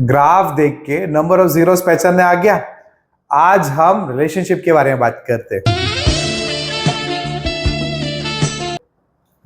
Graph देख के number of zeros पहचानने आ गया। आज हम रिलेशनशिप के बारे में बात करते हैं।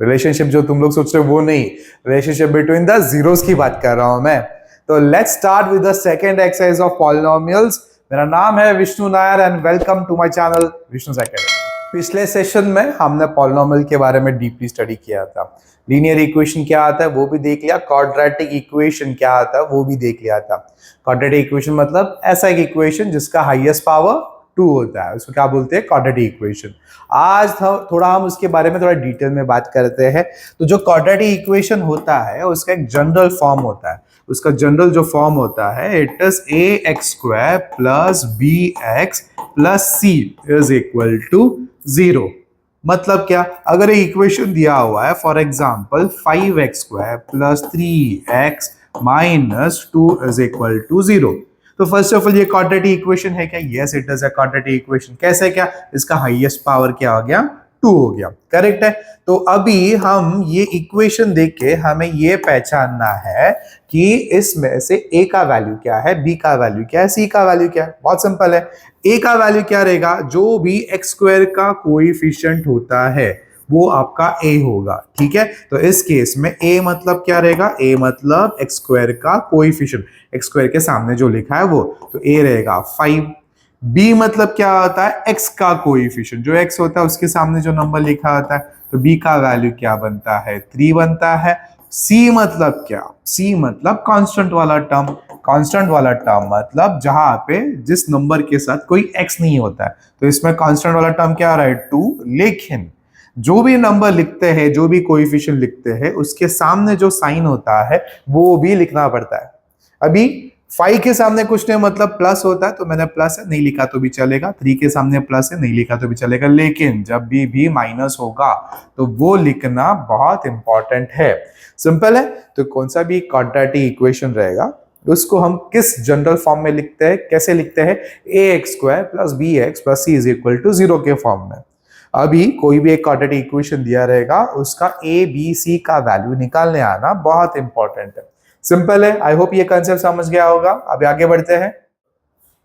रिलेशनशिप जो तुम लोग सोच रहे हो वो नहीं, रिलेशनशिप बिटवीन द जीरोस की बात कर रहा हूं मैं। तो let's start with the second exercise of polynomials. मेरा नाम है Vishnu Nair and welcome to my channel Vishnu's academy. पिछले सेशन में हमने पॉलिनोमियल के बारे में डीपली स्टडी किया था। लीनियर इक्वेशन क्या आता है वो भी देख लिया, क्वाड्रेटिक इक्वेशन क्या आता है वो भी देख लिया था। क्वाड्रेटिक इक्वेशन मतलब ऐसा एक इक्वेशन जिसका हाईएस्ट पावर 2 होता है, उसको क्या बोलते हैं? Quadratic equation. आज थोड़ा हम उसके बारे में थोड़ा डिटेल में बात करते हैं। तो जो क्वाड्रेटिक इक्वेशन होता है उसका एक जनरल फॉर्म होता है। उसका जनरल जो फॉर्म होता है, it is ax² plus bx plus c is equal to 0। मतलब क्या? अगर एक इक्वेशन दिया हुआ है for example 5x² plus 3x minus 2 is equal to 0, तो फर्स्ट ऑफ ऑल ये क्वाड्रेटिक इक्वेशन है क्या? Yes it is a quadratic equation. कैसे? क्या इसका हाईएस्ट पावर क्या हो गया? 2 हो गया। करेक्ट है। तो अभी हम ये इक्वेशन देख के हमें ये पहचानना है कि इसमें से a का वैल्यू क्या है, b का वैल्यू क्या है, c का वैल्यू क्या है। बहुत सिंपल है। a का वैल्यू क्या रहेगा? जो भी x² का कोएफिशिएंट होता है वो आपका a होगा। ठीक है। तो इस केस में a मतलब क्या रहेगा? a मतलब x² का कोएफिशिएंट, x² के सामने जो लिखा है वो, तो a रहेगा 5। b मतलब क्या होता है? x का कोएफिशिएंट, जो x होता है उसके सामने जो नंबर लिखा होता है, तो b का वैल्यू क्या बनता है? 3 बनता है। c मतलब क्या? c मतलब कांस्टेंट वाला टर्म। कांस्टेंट वाला टर्म मतलब जहां पे जिस नंबर के साथ कोई x नहीं होता है, तो इसमें कांस्टेंट वाला टर्म क्या आ रहा है? 2। लेकिन जो भी नंबर लिखते हैं, जो भी कोएफिशिएंट लिखते हैं, उसके सामने जो साइन होता है वो भी लिखना पड़ता है। अभी 5 के सामने कुछ नहीं मतलब प्लस होता है, तो मैंने प्लस है नहीं लिखा तो भी चलेगा। 3 के सामने प्लस है नहीं लिखा तो भी चलेगा। लेकिन जब भी माइनस होगा तो वो लिखना बहुत इंपॉर्टेंट है। सिंपल है। तो कौन सा भी क्वाड्रेटिक इक्वेशन रहेगा उसको हम किस जनरल फॉर्म में लिखते हैं? कैसे लिखते हैं? ax² plus bx plus c is equal to 0 के फॉर्म में। अभी कोई भी एक क्वाड्रेटिक इक्वेशन दिया रहेगा, उसका a b c का वैल्यू निकालने आना बहुत इंपॉर्टेंट है। सिंपल है। आई होप ये कंसेप्ट समझ गया होगा। अभी आगे बढ़ते हैं।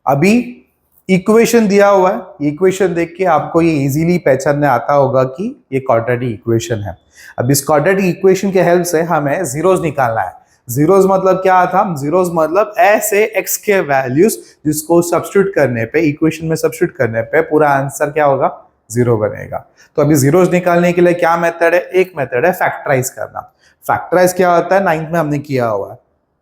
अभी इक्वेशन दिया हुआ है, इक्वेशन देख के आपको ये इजीली पहचानने आता होगा कि ये क्वाड्रेटिक इक्वेशन है। अब इस क्वाड्रेटिक इक्वेशन के हेल्प से हमें जीरोस निकालना है। जीरोस मतलब क्या था? जीरोस मतलब ऐसे x के वैल्यूज जिसको सब्स्टिट्यूट करने पे, इक्वेशन में सब्स्टिट्यूट करने पे पूरा आंसर क्या होगा? 0 बनेगा। तो अभी जीरोस निकालने के लिए क्या मेथड है? एक मेथड है फैक्टराइज करना। फैक्टराइज क्या होता है? 9th में हमने किया हुआ है।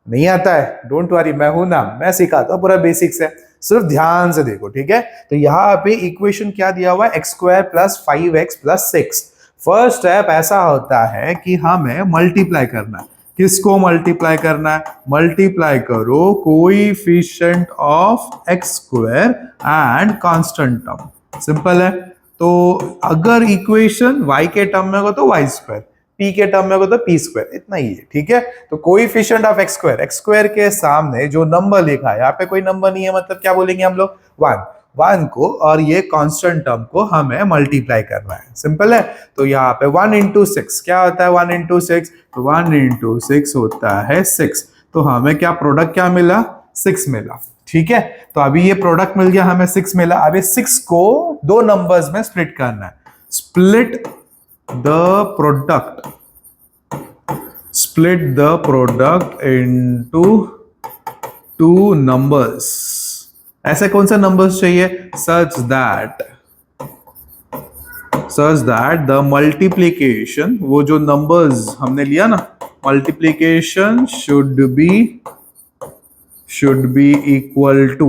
नहीं आता है? डोंट वरी, मैं हूं ना, मैं सिखाता हूं। पूरा बेसिक्स है, सिर्फ ध्यान से देखो। ठीक है। तो यहाँ पे इक्वेशन क्या दिया हुआ है? x² plus 5x plus 6। First step ऐसा होता है कि हमें मल्टीप्लाई करना है। किसको मल्टीप्लाई करना है? मल्टीप्लाई करो coefficient of x² and constant term. Simple है। तो अगर इक्वेशन y के टर्म में हो तो y², p के टर्म में हो तो p², इतना ही है। ठीक है। तो कोएफिशिएंट ऑफ x² के सामने जो नंबर लिखा है, यहाँ पे कोई नंबर नहीं है मतलब क्या बोलेंगे हम लोग? 1 को और ये कांस्टेंट टर्म को हमें मल्टीप्लाई करना है। सिंपल है। तो यहाँ पे 1 इंटू 6 क्या होता है? 1 इंटू 6, तो 1 इंटू 6 होता है 6। तो हमें क्या प्रोडक्ट क्या मिला? 6 मिला। ठीक है। तो अभी ये प्रोडक्ट मिल गया, हमें 6 मिला। अभी 6 को दो नंबर्स में स्प्लिट करना है। Split the product, split the product into 2 numbers। ऐसे कौन सा नंबर्स चाहिए? such that the multiplication, वो जो नंबर्स हमने लिया ना, multiplication should be equal to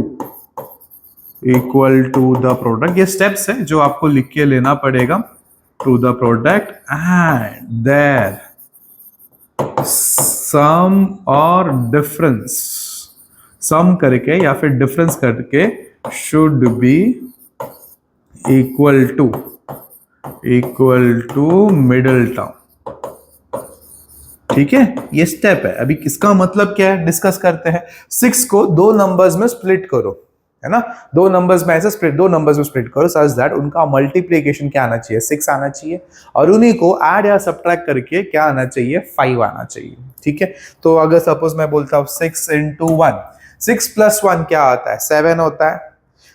the product। ये स्टेप्स है जो आपको लिख के लेना पड़ेगा। to the product and there सम और डिफरेंस, सम करके या फिर डिफरेंस करके should be equal to middle term. ठीक है। ये स्टेप है। अभी इसका मतलब क्या है डिस्कस करते हैं। 6 को दो नंबर्स में स्प्लिट करो। है ना। दो नंबर्स में ऐसे स्प्लिट, दो नंबर्स में स्प्लिट करो सच दैट उनका मल्टीप्लिकेशन क्या आना चाहिए, 6 आना चाहिए, और उन्हीं को ऐड या सब्ट्रैक्ट करके क्या आना चाहिए, 5 आना चाहिए। ठीक है, तो अगर सपोज मैं बोलता हूँ 6 into 1, 6 + 1 क्या होता है, 7 होता है,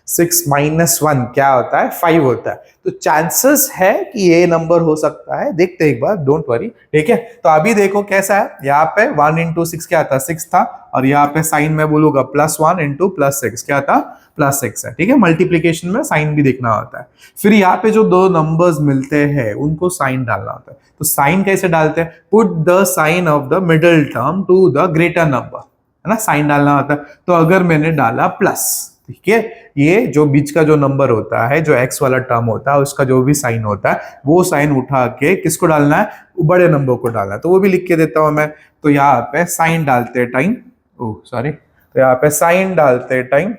6 - 1 क्या होता है, 5 होता है। तो चांसेस है कि ये नंबर हो सकता है, देखते हैं एक बार, डोंट वरी। ठीक है, तो अभी देखो कैसा है, यहाँ पे 1 into 6 क्या था, 6 था, और यहाँ पे साइन में बोलूंगा +1 into +6 क्या था, +6 है। ठीक है, मल्टीप्लीकेशन में साइन भी देखना होता है। फिर यहाँ पे जो दो नंबर्स मिलते हैं उनको साइन डालना होता है। तो साइन कैसे डालते हैं, put the sign of the middle term to the greater number, है ना, साइन डालना होता है। तो अगर मैंने डाला प्लस, ठीक है, ये जो बीच का जो नंबर होता है, जो एक्स वाला टर्म होता है, उसका जो भी साइन होता है वो साइन उठा के किसको डालना है, बड़े नंबर को डालना है। तो वो भी लिख के देता हूं मैं। तो यहाँ पे साइन डालते टाइम, ओह सॉरी, तो यहाँ पे साइन डालते टाइम,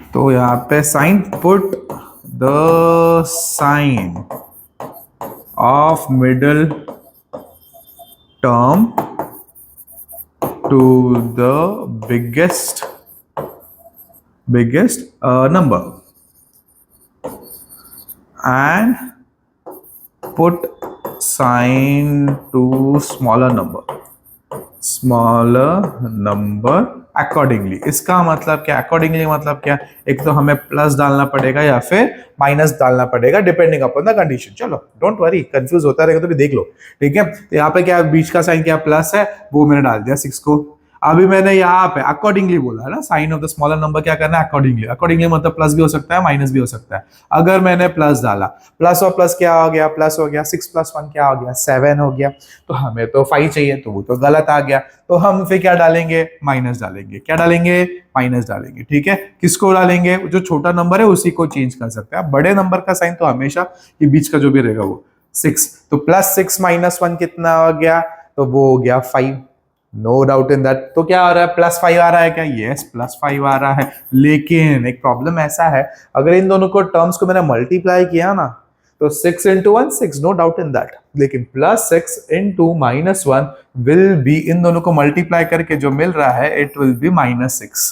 तो यहाँ पे sign, put the sign of middle term to the biggest number and put sign to smaller number accordingly. इसका मतलब क्या, अकॉर्डिंगली मतलब क्या, एक तो हमें प्लस डालना पड़ेगा या फिर माइनस डालना पड़ेगा डिपेंडिंग अपॉन द कंडीशन। चलो डोंट वरी, कंफ्यूज होता रहेगा तो भी देख लो। ठीक है, तो यहाँ पे क्या बीच का साइन क्या प्लस है, वो मैंने डाल दिया 6 को। अभी मैंने यहाँ पे अकॉर्डिंगली बोला है ना, sign of the smaller number क्या करना है, अकॉर्डिंगली। अकॉर्डिंगली मतलब प्लस भी हो सकता है, माइनस भी हो सकता है। अगर मैंने प्लस डाला, प्लस और प्लस क्या हो गया, प्लस हो गया, 6 + 1 क्या हो गया, 7 हो गया। तो हमें तो 5 चाहिए, तो वो तो गलत आ गया। तो हम फिर क्या डालेंगे, माइनस डालेंगे। क्या डालेंगे, माइनस डालेंगे। ठीक है, किसको डालेंगे, जो छोटा नंबर है उसी को चेंज कर सकते हैं। बड़े नंबर का साइन तो हमेशा ये बीच का जो भी रहेगा वो 6। तो +6 - 1 कितना हो गया, तो वो हो गया 5। No doubt in that. तो क्या आ रहा है, +5 आ रहा है क्या, यस +5 आ रहा है। लेकिन एक प्रॉब्लम ऐसा है, अगर इन दोनों को टर्म्स को मैंने मल्टीप्लाई किया ना, तो 6 into 1 6, no doubt in that. लेकिन +6 into -1 विल बी, इन दोनों को मल्टीप्लाई करके जो मिल रहा है इट विल बी -6।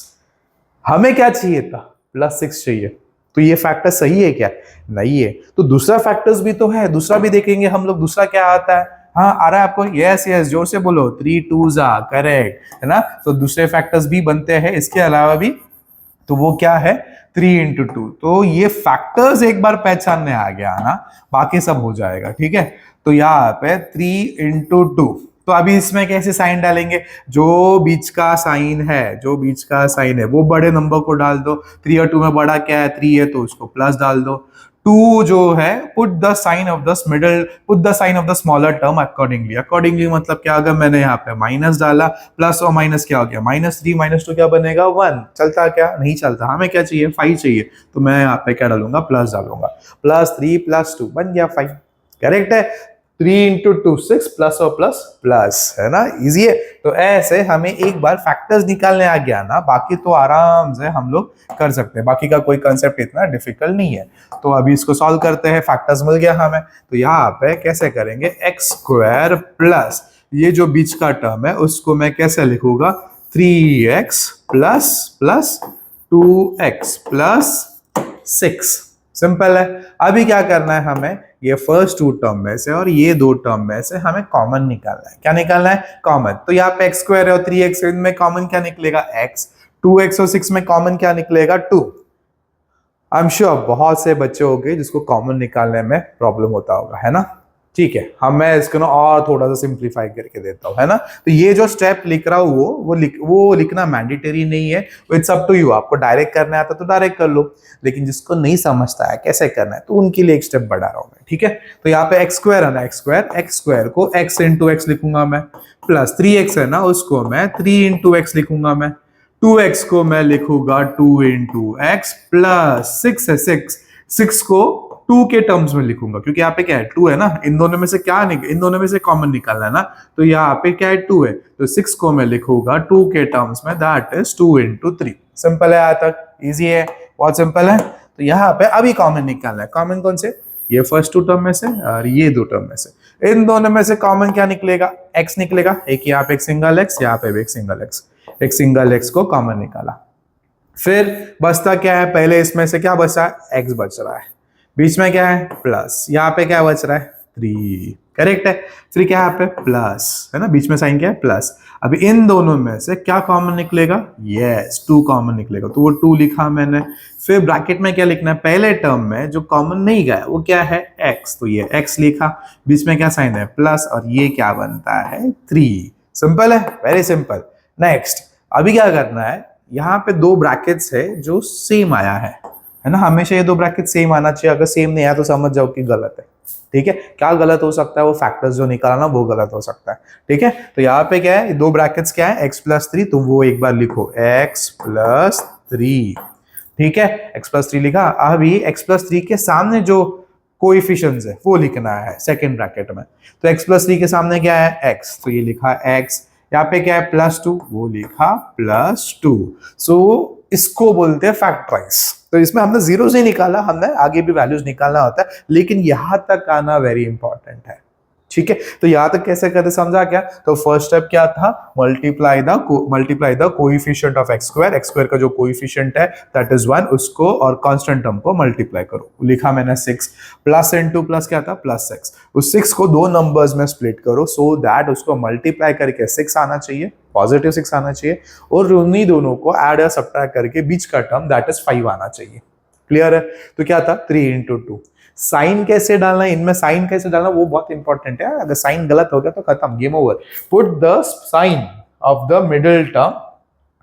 हमें क्या चाहिए था, +6 चाहिए। तो ये फैक्टर सही है क्या, नहीं है। तो दूसरा फैक्टर्स भी तो है, दूसरा भी देखेंगे हम लोग। दूसरा क्या आता है, हाँ आ रहा है आपको, यस यस, जोर से बोलो, 3 2s करेक्ट, है ना। तो दूसरे फैक्टर्स भी बनते हैं इसके अलावा भी। तो वो क्या है, 3 into 2। तो ये फैक्टर्स एक बार पहचानने आ गया ना, बाकी सब हो जाएगा। ठीक है, तो यहाँ पे 3 into 2। तो अभी इसमें कैसे साइन डालेंगे, जो बीच का साइन है, जो बीच का साइन है वो बड़े नंबर को डाल दो। 3 और 2 में बड़ा क्या है, 3 है, तो उसको प्लस डाल दो। 2 जो है, put the sign of the middle, put the sign of the smaller term accordingly. Accordingly मतलब क्या, अगर मैंने यहाँ पे माइनस डाला, प्लस और माइनस क्या हो गया, -3 - 2 क्या बनेगा, 1। चलता क्या, नहीं चलता। हमें क्या चाहिए, 5 चाहिए। तो मैं यहाँ पे क्या डालूंगा, प्लस डालूंगा। +3 + 2 बन गया 5। करेक्ट है, 3 into 2 6, प्लस और प्लस प्लस, है ना, इजी है। तो ऐसे हमें एक बार फैक्टर्स निकालने आ गया ना, बाकी तो आराम से हम लोग कर सकते हैं। बाकी का कोई कंसेप्ट इतना डिफिकल्ट नहीं है। तो अभी इसको सॉल्व करते हैं, फैक्टर्स मिल गया हमें। तो यहाँ पे कैसे करेंगे, x² प्लस ये जो बीच का टर्म है उसको मैं कैसे लिखूंगा, 3x plus plus 2x plus 6। Simple है। अभी क्या करना है हमें, ये फर्स्ट 2 टर्म में से और ये 2 टर्म में से हमें कॉमन निकालना है। क्या निकालना है, कॉमन। तो यहाँ पे x² है और 3x, इनमें कॉमन क्या निकलेगा, x। 2x और 6 में कॉमन क्या निकलेगा, 2। आई एम श्योर बहुत से बच्चे होंगे जिसको कॉमन निकालने में प्रॉब्लम होता होगा, है ना। ठीक है, हम मैं इसको ना और थोड़ा सा सिंप्लीफाई करके देता हूँ, है ना। तो ये जो स्टेप लिख रहा हूँ वो लिखना मैंडेटरी नहीं है, इट्स अप टू यू। आपको डायरेक्ट करना आता तो डायरेक्ट कर लो, लेकिन जिसको नहीं समझता है कैसे करना है तो उनके लिए एक स्टेप बढ़ा रहा हूं मैं। ठीक है, तो यहाँ पे x² है ना, x² को x into x लिखूंगा मैं, प्लस 3x है ना, उसको मैं 3 into x लिखूंगा मैं, 2x को मैं लिखूंगा 2 into x, प्लस 6 है, 6 को 2 के टर्म्स में लिखूंगा, क्योंकि यहाँ पे क्या है, 2 है ना। इन दोनों में से क्या इन दोनों में से कॉमन निकालना है ना। तो यहाँ पे क्या है, 2 है, तो 6 को मैं लिखूंगा 2 के टर्म्स में, दैट इज 2 into 3। सिंपल है, आज तक इजी है, बहुत सिंपल है। तो यहाँ पे अभी कॉमन निकालना है। कॉमन कौन से, ये फर्स्ट 2 टर्म में से और ये 2 टर्म में से। इन दोनों में से कॉमन क्या निकलेगा, x निकलेगा। एक यहाँ पे एक सिंगल x, यहाँ पे भी एक सिंगल x। एक सिंगल एक्स को कॉमन निकाला। फिर बचता क्या है, पहले इसमें से क्या बचा है, एक्स बच रहा है, बीच में क्या है प्लस, यहाँ पे क्या बच रहा है 3, करेक्ट है। फिर क्या है यहाँ पे प्लस है ना, बीच में साइन क्या है प्लस। अभी इन दोनों में से क्या कॉमन निकलेगा, यस 2 कॉमन निकलेगा, तो वो 2 लिखा मैंने। फिर ब्रैकेट में क्या लिखना है, पहले टर्म में जो कॉमन नहीं गया वो क्या है x, तो ये x लिखा, बीच में क्या साइन है प्लस, और ये क्या बनता है 3। सिंपल है, वेरी सिंपल। नेक्स्ट अभी क्या करना है, यहाँ पे 2 ब्रैकेट्स है जो सेम आया है ना, हमेशा ये 2 ब्रैकेट सेम आना चाहिए, अगर सेम नहीं आया तो समझ जाओ कि गलत है। ठीक है, क्या गलत हो सकता है, वो फैक्टर्स जो निकालना वो गलत हो सकता है। ठीक है, तो यहाँ पे क्या है, 2 ब्रैकेट्स क्या है x+3, तो वो एक बार लिखो x+3। ठीक है, x+3 लिखा। अभी x+3 के सामने जो कोएफिशिएंट्स है वो लिखना है सेकंड ब्रैकेट में, तो x+3 के सामने क्या है x, तो ये लिखा x, यहाँ पे क्या है +2, वो लिखा +2। सो इसको बोलते हैं फैक्टराइज। तो इसमें हमने जीरोस नहीं निकाला, हमने आगे भी वैल्यूज निकालना होता है, लेकिन यहां तक आना वेरी इंपॉर्टेंट है। ठीक है, तो यहां तक कैसे करते समझा क्या, तो फर्स्ट स्टेप क्या था, multiply the coefficient of x square का जो कोएफिशिएंट है दैट इज 1, उसको और कांस्टेंट टर्म को मल्टीप्लाई करो। लिखा मैंने 6 प्लस इनटू प्लस क्या था +6, उस 6 को 2 नंबर्स में स्प्लिट करो सो दैट उसको मल्टीप्लाई करके 6 आना चाहिए, पॉजिटिव 6 आना चाहिए, और उन्हीं दोनों को ऐड या सब्ट्रैक्ट करके बीच का टर्म दैट इज 5 आना चाहिए। क्लियर है, तो क्या था 3 × 2। साइन कैसे डालना है, इनमें साइन कैसे डालना वो बहुत इंपॉर्टेंट है, अगर साइन गलत हो गया तो खत्म, game over. Put the sign of the middle term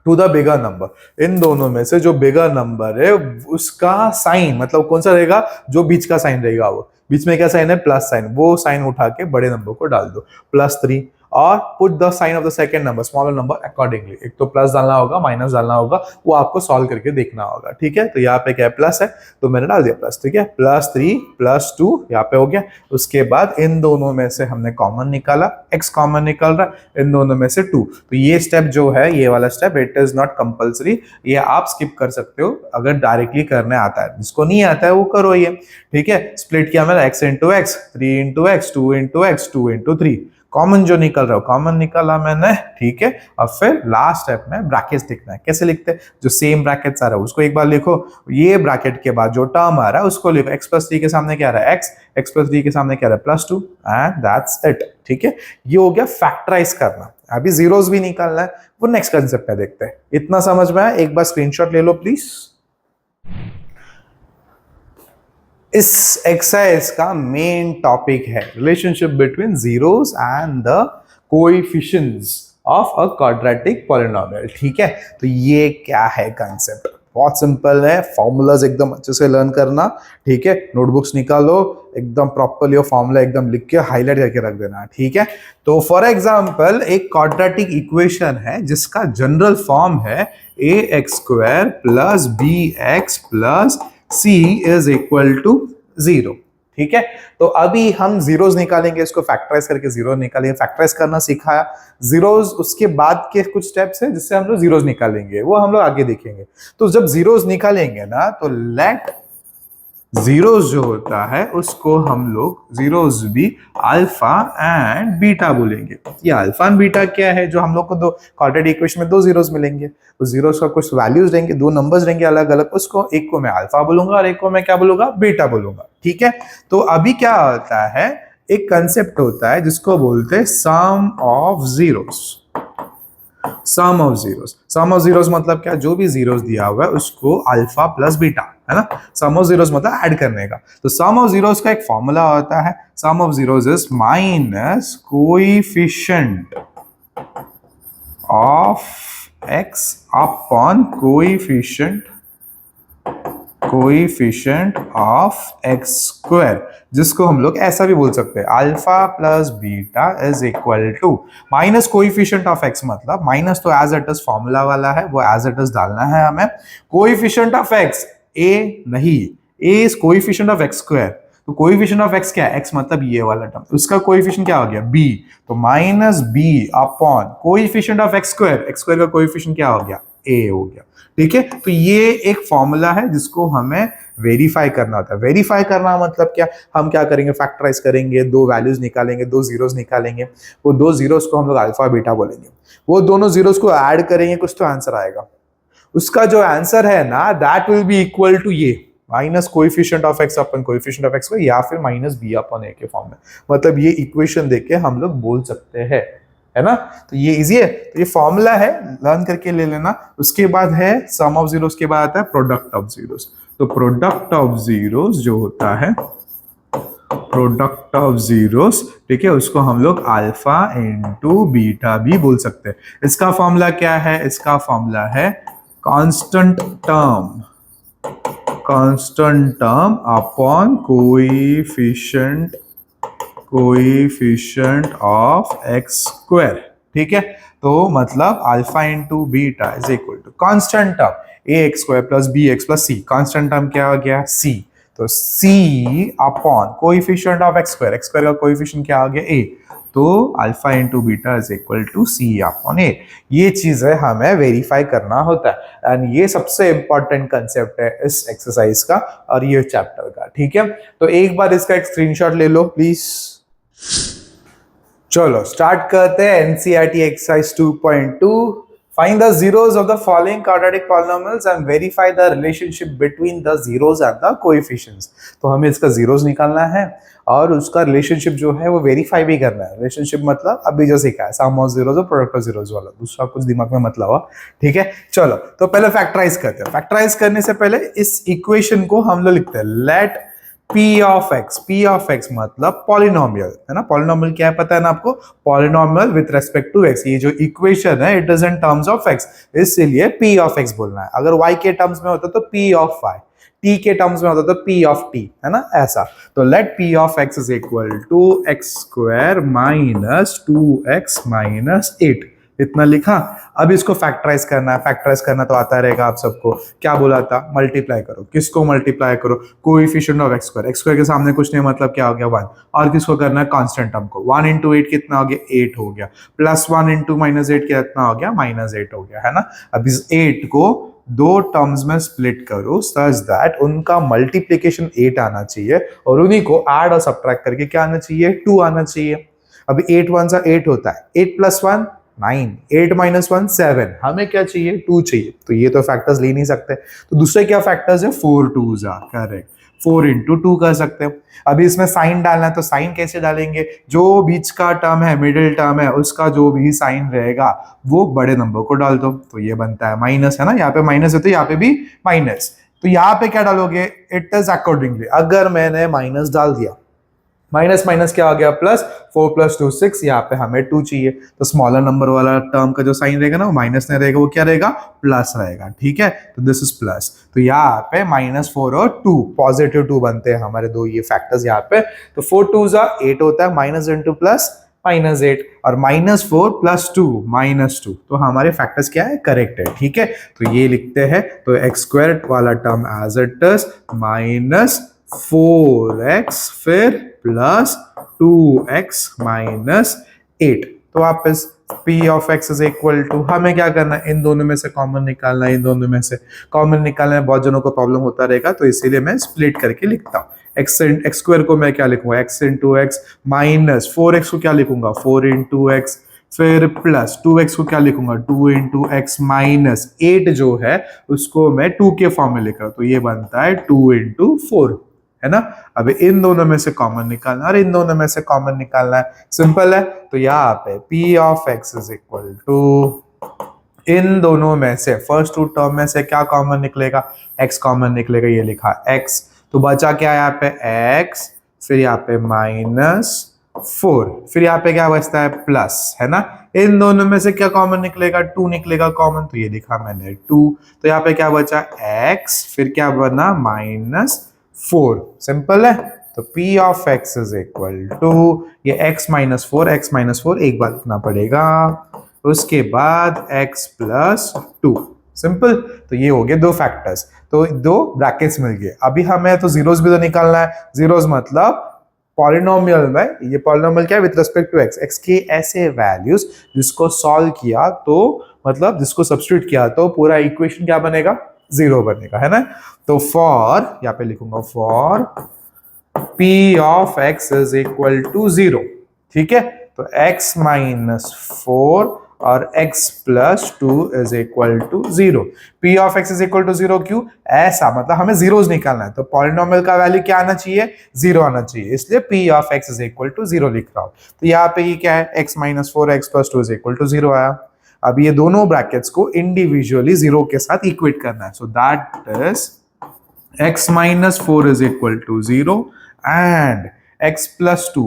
to the bigger number, इन दोनों में से जो बिगर नंबर है उसका साइन मतलब कौन सा रहेगा, जो बीच का साइन रहेगा, वो बीच में क्या साइन है प्लस साइन, वो साइन उठा के बड़े नंबर को डाल दो +3, और put the sign of the second number smaller number accordingly, एक तो प्लस डालना होगा माइनस डालना होगा, वो आपको सॉल्व करके देखना होगा। ठीक है, तो यहाँ पे क्या प्लस है तो मैंने डाल दिया प्लस। ठीक है, +3 +2 यहाँ पे हो गया। उसके बाद इन दोनों में से हमने कॉमन निकाला, x कॉमन निकल रहा है, इन दोनों में से 2, तो ये स्टेप जो है ये वाला step it is not compulsory, ये आप स्किप कर सकते हो अगर डायरेक्टली करने आता है, जिसको नहीं आता है वो करो ये। ठीक है, स्प्लिट किया मैंने x × x, 3 × x, 2 × x, 2 × 3, common जो निकल रहा है कॉमन निकाला मैंने। ठीक है, और फिर लास्ट स्टेप में ब्रैकेट्स लिखना है। कैसे लिखते हैं, जो सेम ब्रैकेट्स आ रहा है उसको एक बार लिखो, ये ब्रैकेट के बाद जो टर्म आ रहा है उसको लिखो, x+3 के सामने क्या आ रहा है x+3 के सामने क्या आ रहा है +2, एंड दैट्स इट। ठीक है, ये हो गया फैक्टराइज करना। अभी जीरोस भी निकालना है, वो नेक्स्ट कंसेप्ट है, देखते हैं। इतना समझ में आया, एक बार स्क्रीनशॉट ले लो प्लीज। इस एक्सरसाइज का मेन टॉपिक है relationship between zeros and the coefficients of a quadratic polynomial. ठीक है, तो ये क्या है कंसेप्ट, बहुत सिंपल है, फॉर्मूलाज एकदम अच्छे से लर्न करना। ठीक है, नोटबुक्स निकालो, एकदम प्रॉपर्ली फॉर्मूला एकदम लिख के हाईलाइट करके रख देना। ठीक है, तो फॉर एग्जांपल एक क्वाड्रेटिक इक्वेशन है जिसका जनरल फॉर्म है ax² + bx + c is equal to 0। ठीक है, तो अभी हम जीरोस निकालेंगे, इसको फैक्टराइज करके जीरो निकालेंगे। फैक्टराइज करना सिखाया, जीरोस उसके बाद के कुछ स्टेप्स है जिससे हम लोग जीरोस निकालेंगे, वो हम लोग आगे देखेंगे। तो जब जीरोस निकालेंगे ना, तो लेट जीरोस जो होता है उसको हम लोग जीरोस भी अल्फा एंड बीटा बोलेंगे। ये अल्फा एंड बीटा क्या है, जो हम लोग को दो क्वाड्रेटिक इक्वेशन में 2 जीरोस मिलेंगे, उस जीरोस का कुछ वैल्यूज रहेंगे, 2 नंबर्स रहेंगे अलग अलग, उसको एक को मैं अल्फा बोलूंगा और एक को मैं क्या बोलूंगा बीटा बोलूंगा। ठीक है, तो अभी क्या होता है, एक कंसेप्ट होता है जिसको बोलते हैं sum of zeros. Sum of zeros मतलब क्या, जो भी जीरोस दिया हुआ है उसको अल्फा प्लस बीटा, है ना, सम ऑफ जीरोस मतलब ऐड करने का। तो सम ऑफ जीरोस का एक फॉर्मूला होता है, sum of zeros is minus coefficient of x upon coefficient of x², जिसको हम लोग ऐसा भी बोल सकते हैं, alpha plus beta is equal to minus coefficient of x, मतलब माइनस तो एज इट इज फॉर्मूला वाला है, वो एज इट इज डालना है हमें। कोएफिशिएंट ऑफ x a नहीं, a is coefficient of x², तो कोएफिशिएंट ऑफ x क्या है, x मतलब ये वाला टर्म, उसका कोएफिशिएंट क्या हो गया b, तो minus b upon coefficient of x² का कोएफिशिएंट क्या हो गया ए हो गया। ठीक है, तो ये एक फॉर्मूला है जिसको हमें वेरीफाई करना होता है। वेरीफाई करना मतलब क्या, हम क्या करेंगे, फैक्टराइज करेंगे, दो वैल्यूज निकालेंगे, दो जीरोस निकालेंगे, वो दो जीरोस को हम लोग अल्फा बीटा बोलेंगे, वो दोनों जीरोस को ऐड करेंगे, कुछ तो आंसर आएगा। उसका जो आंसर है ना, that will be equal to ये minus coefficient of x upon coefficient of x को, या फिर माइनस बी अपन ए के फॉर्म में। मतलब ये इक्वेशन देख के हम लोग बोल सकते हैं, है ना। तो ये इजी है, तो ये फॉर्मूला है, लर्न करके ले लेना। उसके बाद है सम ऑफ जीरोस, के बाद आता है प्रोडक्ट ऑफ जीरोस। तो प्रोडक्ट ऑफ जीरोस जो होता है, प्रोडक्ट ऑफ जीरोस, ठीक है, उसको हम लोग अल्फा इनटू बीटा भी बोल सकते हैं। इसका फॉर्मूला क्या है, इसका फॉर्मूला है constant term, constant term upon coefficient of x square. ठीक है, तो मतलब alpha into beta is equal to constant term A X square plus B X plus C. Constant term क्या हो गया, सी, तो C upon coefficient of x square का coefficient क्या हो गया, ए, तो alpha into beta is equal to C upon A. ये चीजें हमें वेरीफाई करना होता है, एंड ये सबसे इंपॉर्टेंट कंसेप्ट है इस एक्सरसाइज का और ये चैप्टर का। ठीक है, तो एक बार इसका एक स्क्रीनशॉट ले लो प्लीज। चलो स्टार्ट करते हैं NCERT exercise 2.2। Find the zeros of the following quadratic polynomials and verify the relationship between the zeros and the coefficients। तो हमें इसका zeros निकालना है और उसका रिलेशनशिप जो है वो वेरीफाई भी करना है। रिलेशनशिप मतलब अभी जो सीखा है, सम ऑफ जीरोस और प्रोडक्ट ऑफ जीरोस वाला, दूसरा कुछ दिमाग में मत लाओ। ठीक है, चलो तो पहले फैक्टराइज करते हैं। फैक्टराइज करने से पहले इस इक्वेशन को हम लोग लिखते हैं लेट P ऑफ x मतलब पॉलिनोमियल, है ना। पॉलिनोमियल क्या है पता है ना आपको, polynomial with respect to x। ये जो इक्वेशन है it is in terms of x, इसलिए P ऑफ x बोलना है। अगर y के टर्म्स में होता तो P ऑफ y, t के टर्म्स में होता तो P ऑफ t, है ना, ऐसा। तो let P of x is equal to x square minus 2x minus 8, इतना लिखा। अब इसको फैक्टराइज करना है। फैक्टराइज करना तो आता रहेगा आप सबको, क्या बोला था, मल्टीप्लाई करो। किसको मल्टीप्लाई करो, coefficient of x square. X square के सामने कुछ नहीं, मतलब क्या हो गया 1, और किसको करना है, कांस्टेंट टर्म को। 1 इंटू 8 कितना हो गया, 8 हो गया, प्लस 1 इंटू माइनस 8 कितना हो गया, माइनस 8 हो गया, है ना। अब इस 8 को दो टर्म्स में स्प्लिट करो सच दैट उनका मल्टीप्लीकेशन 8 आना चाहिए और उन्हीं को ऐड और सब्ट्रैक्ट करके क्या आना चाहिए, 2 आना चाहिए। अब 8 1 सा 8 होता है, 8 प्लस 1 9, 8 माइनस 1 7, हमें क्या चाहिए, 2 चाहिए। तो ये तो फैक्टर्स ले नहीं सकते, तो दूसरे क्या फैक्टर्स है, 4 2s आर करेक्ट, 4 इंटू 2 कर सकते हैं। अभी इसमें साइन डालना है, तो साइन कैसे डालेंगे, जो बीच का टर्म है, मिडिल टर्म है, उसका जो भी साइन रहेगा वो बड़े नंबर को डाल दो, तो ये बनता है माइनस, है ना। यहाँ पे माइनस है तो यहाँ पे भी माइनस, तो यहाँ पे क्या डालोगे, इट इज अकॉर्डिंगली। अगर मैंने माइनस डाल दिया, माइनस माइनस क्या आ गया, प्लस, 4 प्लस 2 6, यहाँ पे हमें 2 चाहिए, तो स्मॉलर नंबर वाला टर्म का जो साइन रहेगा ना वो माइनस नहीं रहेगा, वो क्या रहेगा, प्लस रहेगा। ठीक है, तो दिस इज प्लस, तो यहाँ पे -4 और 2 पॉजिटिव 2 बनते हैं हमारे दो ये फैक्टर्स यहाँ पे। तो 4 2s 8 होता है, माइनस इंटू प्लस -8, और -4 प्लस 2 -2, तो हमारे फैक्टर्स क्या है, करेक्ट है। ठीक है, तो ये लिखते हैं, तो एक्स स्क्वायर वाला term as it is -4x फिर प्लस 2x माइनस 8। तो वापस P of x is equal to, हमें क्या करना है, इन दोनों में से कॉमन निकालना है। इन दोनों में से कॉमन निकालने में बहुत जनों को प्रॉब्लम होता रहेगा, तो इसीलिए मैं स्प्लिट करके लिखता हूँ। एक्स स्क्वायर को मैं क्या लिखूंगा, x into x, minus 4x को क्या लिखूंगा, 4 इंटू एक्स, फिर प्लस 2x को क्या लिखूंगा, 2 इंटू एक्स, माइनस 8 जो है उसको मैं 2 के फॉर्म में लिख रहा हूं, तो ये बनता है 2 इंटू 4, है ना। अब इन दोनों में से कॉमन निकालना और इन दोनों में से कॉमन निकालना है, सिंपल है। तो यहाँ पे P of x is equal to, इन दोनों में से फर्स्ट टू टर्म में से क्या कॉमन निकलेगा, x कॉमन निकलेगा, ये लिखा x, तो बचा क्या यहाँ पे x, फिर यहाँ पे -4, फिर यहाँ पे क्या बचता है, प्लस, है ना। इन दोनों में से क्या कॉमन निकलेगा, 2 निकलेगा कॉमन, तो ये लिखा मैंने 2, तो यहाँ पे क्या बचा x, फिर क्या बना -4, सिंपल है। तो P of x is equal to, ये x -4 एक बार लिखना पड़ेगा, उसके बाद x प्लस 2, सिंपल। तो ये हो गए दो फैक्टर्स, तो दो ब्रैकेट्स मिल गए। अभी हमें तो जीरोस भी तो निकालना है, जीरोस मतलब पॉलिनोमियल में, ये पॉलिनोमियल क्या है with respect to x, x के ऐसे वैल्यूज जिसको सॉल्व किया तो मतलब जिसको सब्स्टिट्यूट किया तो पूरा इक्वेशन क्या बनेगा, जीरो बनेगा, है ना। तो फॉर, यहाँ पे लिखूंगा for p of x is equal to zero, ठीक है। तो x माइनस फोर और x plus two is equal to zero. p of x is equal to zero क्यों, ऐसा मतलब हमें जीरोस निकालना है, तो पॉलिनोमियल का वैल्यू क्या आना चाहिए, जीरो आना चाहिए, इसलिए p of x is equal to zero लिख रहा हूं। तो यहाँ पे ये क्या है, x minus four x plus two is equal to zero आया। अब ये दोनों ब्रैकेट्स को इंडिविजुअली जीरो के साथ इक्वेट करना है, so that is x minus 4 is equal to 0 and x plus 2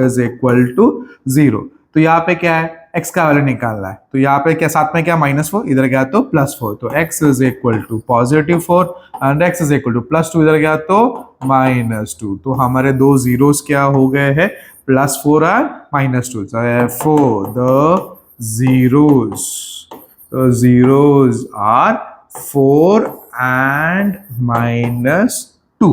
is equal to 0। तो यहाँ पे क्या है, x का वैल्यू निकालना है, तो यहाँ पे क्या साथ में क्या माइनस फोर, इधर गया तो प्लस फोर, तो x is equal to positive four and x is equal to plus two, इधर गया तो माइनस टू। तो हमारे दो जीरोस क्या हो गए हैं, plus four and minus two. Four the zeros are 4 and minus two,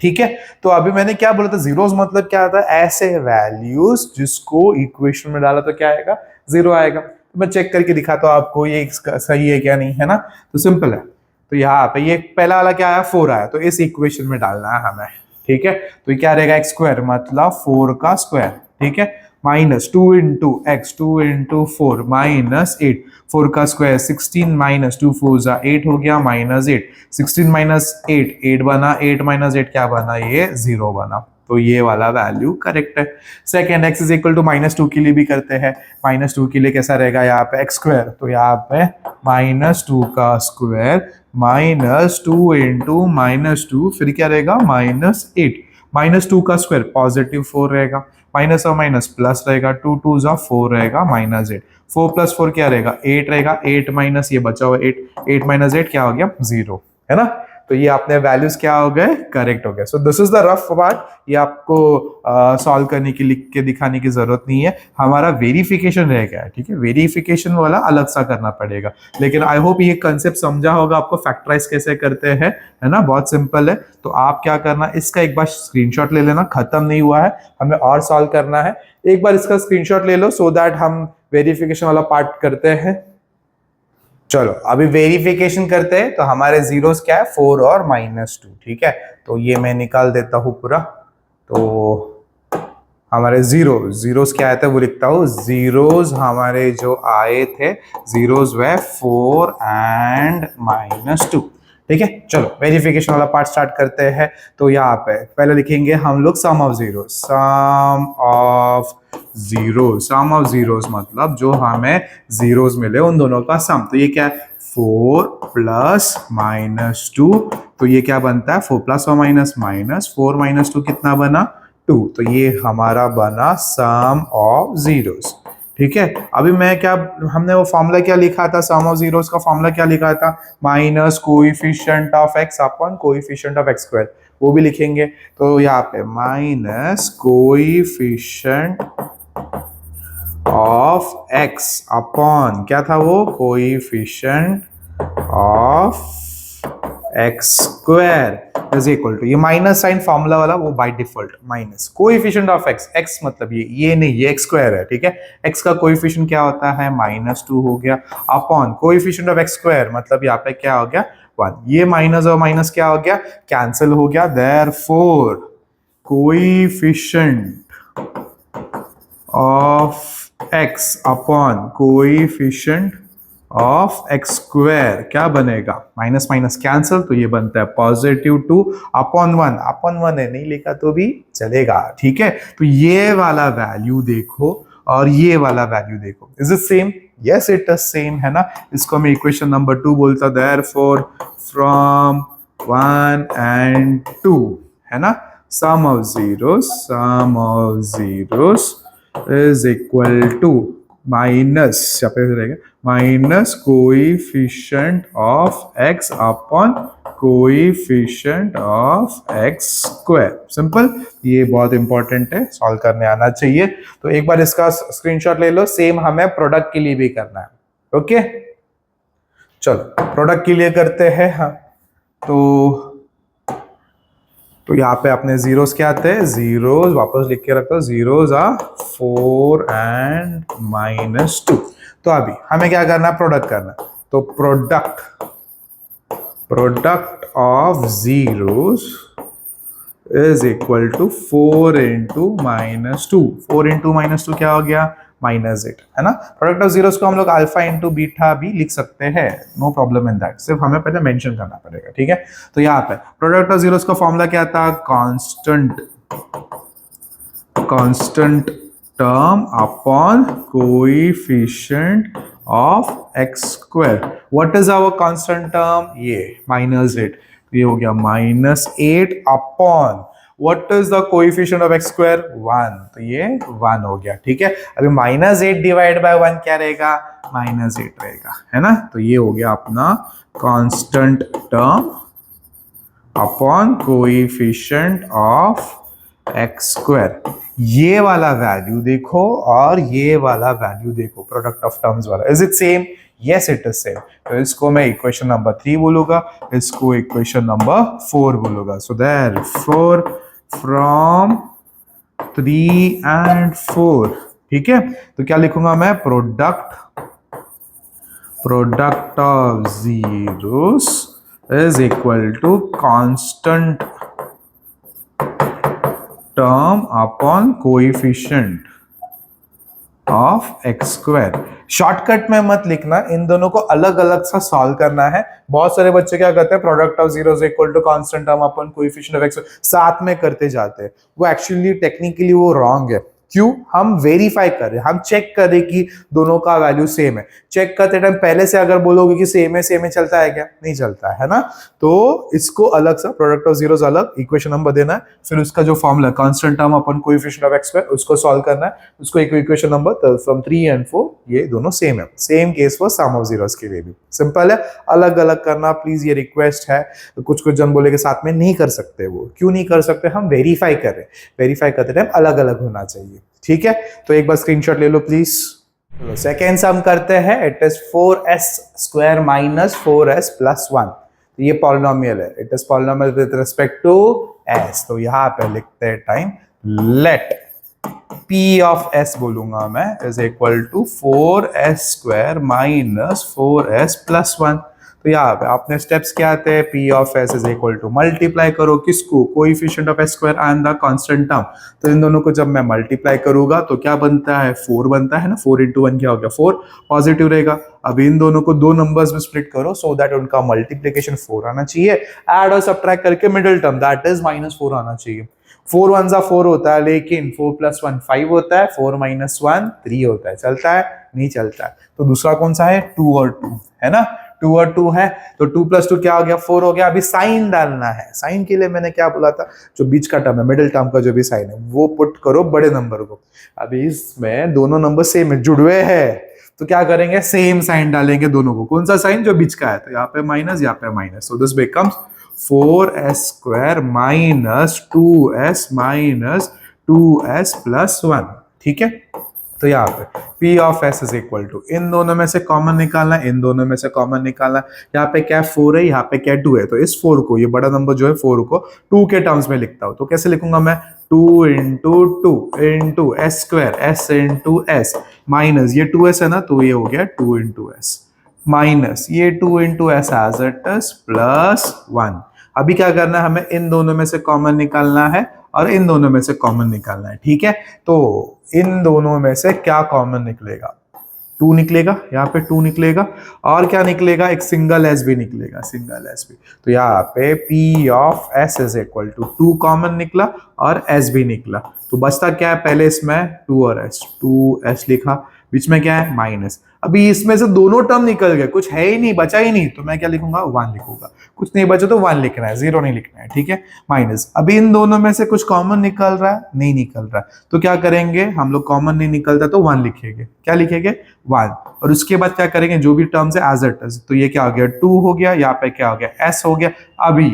ठीक है। तो अभी मैंने क्या बोला था, जीरोस मतलब क्या था, ऐसे वैल्यूज जिसको इक्वेशन में डाला तो क्या आएगा, जीरो आएगा। तो मैं चेक करके दिखाता हूं आपको ये सही है क्या नहीं, है ना। तो सिंपल है, तो यहाँ पे ये पहला वाला क्या आया, फोर आया, तो इस इक्वेशन में डालना है हमें, ठीक है। तो ये क्या रहेगा, एक्स स्क्वायर मतलब फोर का स्क्वायर, ठीक है, minus two into x, two into four minus eight, four का स्क्वायर 16 माइनस टू फोर जा 8 हो गया, माइनस 8, 16 माइनस 8 8 बना, 8 माइनस 8 क्या बना, ये 0 बना। तो ये वाला वैल्यू करेक्ट है। Second, x is equal to minus two के लिए भी करते हैं, माइनस टू के लिए कैसा रहेगा, यहाँ पे एक्स स्क्वायर, तो यहाँ पे माइनस टू का square minus two into minus two, फिर क्या रहेगा माइनस 8, माइनस टू का स्क्वायर पॉजिटिव फोर रहेगा, माइनस और माइनस प्लस रहेगा, टू टू जा फोर रहेगा, माइनस 8, फोर प्लस फोर क्या रहेगा, 8 रहेगा, 8 माइनस ये बचा हुआ 8, 8 माइनस 8 क्या हो गया, 0, है ना। तो ये अपने वैल्यूज क्या हो गए, करेक्ट हो गए। So this is the rough part, ये आपको सॉल्व करने की, लिख के दिखाने की जरूरत नहीं है, हमारा वेरिफिकेशन रह गया है, ठीक है। वेरिफिकेशन वाला अलग सा करना पड़ेगा, लेकिन आई होप ये कंसेप्ट समझा होगा आपको, फैक्टराइज कैसे करते हैं, है ना, बहुत सिंपल है। तो आप क्या करना, इसका एक बार स्क्रीनशॉट ले लेना, खत्म नहीं हुआ है, हमें और सॉल्व करना है, एक बार इसका स्क्रीनशॉट ले लो सो दैट हम वेरिफिकेशन वाला पार्ट करते हैं। चलो अभी वेरिफिकेशन करते हैं, तो हमारे जीरोस क्या है, 4 और माइनस टू, ठीक है। तो ये मैं निकाल देता हूं पूरा, तो हमारे जीरोस क्या आए थे वो लिखता हूं, जीरोस हमारे जो आए थे, zeros way 4 and minus two, ठीक है। चलो वेरिफिकेशन वाला पार्ट स्टार्ट करते हैं। तो यहाँ पे पहले लिखेंगे हम लोग sum of zero, sum of zeros मतलब जो हमें जीरोस मिले उन दोनों का सम। तो ये क्या है, 4 प्लस माइनस टू, तो ये क्या बनता है, 4 प्लस और माइनस माइनस, 4 माइनस टू कितना बना, 2, तो ये हमारा बना सम ऑफ जीरोस, ठीक है। अभी मैं क्या, हमने वो फॉर्मूला क्या लिखा था, सम ऑफ जीरोस का फॉर्मूला क्या लिखा था, minus coefficient of x upon coefficient of x square, वो भी लिखेंगे। तो यहाँ पे minus coefficient of x upon क्या था वो, coefficient of x square is equal to, ये माइनस साइन फॉर्मूला वाला वो by default minus coefficient of x, x मतलब ये नहीं, ये एक्स स्क्वायर है, ठीक है। एक्स का कोएफिशिएंट क्या होता है, माइनस टू हो गया, upon coefficient of x square मतलब यहाँ पे क्या हो गया, 1, ये माइनस और माइनस क्या हो गया, कैंसिल हो गया, therefore coefficient of x upon coefficient of x square क्या बनेगा, माइनस माइनस कैंसिल, तो ये बनता है पॉजिटिव 2 अपॉन 1, अपॉन 1 है नहीं लिखा तो भी चलेगा, ठीक है। तो ये वाला वैल्यू देखो और ये वाला वैल्यू देखो, is it same, yes it is same, है ना। इसको मैं इक्वेशन नंबर 2 बोलता, देयरफॉर फ्रॉम 1 एंड 2, है ना, sum of zeros is equal to minus, यहाँ पे रहेगा minus coefficient of x upon coefficient of x square, simple. ये बहुत इंपॉर्टेंट है, सॉल्व करने आना चाहिए। तो एक बार इसका स्क्रीनशॉट ले लो, सेम हमें प्रोडक्ट के लिए भी करना है, ओके। चलो प्रोडक्ट के लिए करते हैं, हाँ। तो तो यहाँ पे अपने जीरोस क्या आते हैं, जीरोस वापस लिख के रखता हूँ, जीरोस आ 4 एंड -2। तो अभी हमें क्या करना है, प्रोडक्ट करना। तो product of zeros is equal to 4 into -2। 4 into -2 क्या हो गया, -8, है ना। प्रोडक्ट ऑफ जीरोस को हम लोग अल्फा इंटू बीटा भी लिख सकते हैं, नो प्रॉब्लम इन दैट, सिर्फ हमें पहले मेंशन करना पड़ेगा, ठीक है। तो यहाँ पे प्रोडक्ट ऑफ जीरोस का फॉर्मूला क्या था, constant term upon coefficient of x square. What is our constant term, ये -8, ये हो गया -8 upon what is the coefficient of x square, 1, तो ये 1 हो गया, ठीक है। अभी -8 डिवाइड बाय 1 क्या रहेगा, -8 रहेगा, है ना। तो ये हो गया अपना constant term upon coefficient of x square. ये वाला वैल्यू देखो और ये वाला वैल्यू देखो, प्रोडक्ट ऑफ टर्म्स वाला, is it same, yes it is same. तो इसको मैं इक्वेशन नंबर 3 बोलूंगा, इसको इक्वेशन नंबर 4 बोलूंगा। सो देयरफॉर फ्रॉम 3 एंड 4, ठीक है। तो क्या लिखूंगा मैं, product of zeros is equal to constant term upon coefficient of x square। Shortcut में मत लिखना, इन दोनों को अलग अलग सा सॉल्व करना है। बहुत सारे बच्चे क्या करते हैं, product of zero is equal to constant term upon coefficient of x साथ में करते जाते हैं। वो एक्चुअली टेक्निकली वो रॉन्ग है। क्यों, हम वेरीफाई कर रहे हैं, हम चेक कर रहे कि दोनों का वैल्यू सेम है। चेक करते टाइम पहले से अगर बोलोगे कि सेम है चलता है क्या, नहीं चलता है ना। तो इसको अलग सा प्रोडक्ट ऑफ जीरोस अलग इक्वेशन नंबर देना है, फिर उसका जो formula constant term upon coefficient of x square उसको सॉल्व करना है, उसको एक इक्वेशन नंबर फ्रॉम 3 एंड 4, ये दोनों सेम है। Same case for sum of zeros के लिए भी सिंपल है, अलग अलग करना प्लीज, ये रिक्वेस्ट है। कुछ जन बोले के साथ में नहीं कर सकते, वो क्यों नहीं कर सकते, हम वेरीफाई कर रहे हैं, वेरीफाई करते टाइम अलग अलग होना चाहिए, ठीक है। तो एक बार स्क्रीनशॉट ले लो प्लीज। सेकेंड सम करते हैं, it is 4s square minus 4s plus 1। तो ये पॉलिनोमियल है, it is polynomial with respect to s। तो यहां पे लिखते हैं time, let p of s बोलूंगा मैं is equal to 4s square minus 4s plus 1। तो यहाँ पे अपने स्टेप्स क्या आते हैं, p of s is equal to multiply करो किसको, coefficient of s square and the constant term. तो इन दोनों को जब मैं मल्टीप्लाई करूंगा तो क्या बनता है, 4 बनता है ना। 4 इंटू 1 क्या हो गया, 4 पॉजिटिव रहेगा। अब इन दोनों को दो नंबर्स में स्प्लिट करो सो दैट उनका मल्टीप्लीकेशन 4 आना चाहिए। ऐड और सब्ट्रैक्ट करके मिडिल टर्म दैट इज -4 आना चाहिए। 4 1 जा 4 होता है, लेकिन 4 प्लस 1 5 होता है, 4 माइनस 1 3 होता है। चलता है, नहीं चलता है। तो दूसरा कौन सा है, 2 और 2 है ना। 2 और 2 है तो 2 प्लस 2 क्या हो गया, 4 हो गया। अभी साइन डालना है, साइन के लिए मैंने क्या बोला था, जो बीच का टर्म है, मिडिल टर्म का जो भी साइन है वो पुट करो बड़े नंबर को। अभी इसमें दोनों नंबर सेम है, जुड़वे हैं, तो क्या करेंगे, सेम साइन डालेंगे दोनों को। कौन सा साइन, जो बीच का है, तो यहाँ पे माइनस, यहाँ पे minus. So this becomes 4s square minus 2s plus 1, ठीक है। तो यहाँ पे p of s is equal to, इन दोनों में से कॉमन निकालना है, इन दोनों में से कॉमन निकालना है। यहाँ पे क्या 4 है, यहाँ पे क्या 2 है। तो इस 4 को, ये बड़ा नंबर जो है 4 को 2 के टर्म्स में लिखता हूँ। तो कैसे लिखूंगा मैं, 2 into 2 into S square, s into s minus ये 2s है ना, तो ये हो गया 2 इंटू s माइनस ये 2 into s as it is plus 1। अभी क्या करना है, हमें इन दोनों में से कॉमन निकालना है और इन दोनों में से कॉमन निकालना है, ठीक है। तो इन दोनों में से क्या कॉमन निकलेगा, 2 निकलेगा, यहाँ पे 2 निकलेगा, और क्या निकलेगा, एक सिंगल एस भी निकलेगा, सिंगल एस भी। तो यहाँ पे p of s is equal to 2 common निकला और s भी निकला। तो बचता क्या है, पहले इसमें 2 और s, 2s लिखा, बीच में क्या है माइनस। अभी इसमें से दोनों टर्म निकल गए, कुछ है ही नहीं, बचा ही नहीं, तो मैं क्या लिखूंगा, 1 लिखूंगा। कुछ नहीं बचा तो 1 लिखना है, 0 नहीं लिखना है, ठीक है। माइनस, अभी इन दोनों में से कुछ कॉमन निकल रहा है, नहीं निकल रहा है, तो क्या करेंगे हम लोग, कॉमन नहीं निकलता तो 1 लिखेंगे। क्या लिखेंगे, 1। और उसके बाद क्या करेंगे, जो भी टर्म्स है एज इट इज। तो ये क्या हो गया, 2 हो गया, यहाँ पे क्या हो गया, s हो गया। अभी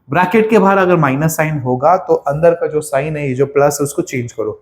ब्रैकेट के बाहर अगर माइनस साइन होगा तो अंदर का जो साइन है, ये जो प्लस है, उसको चेंज करो,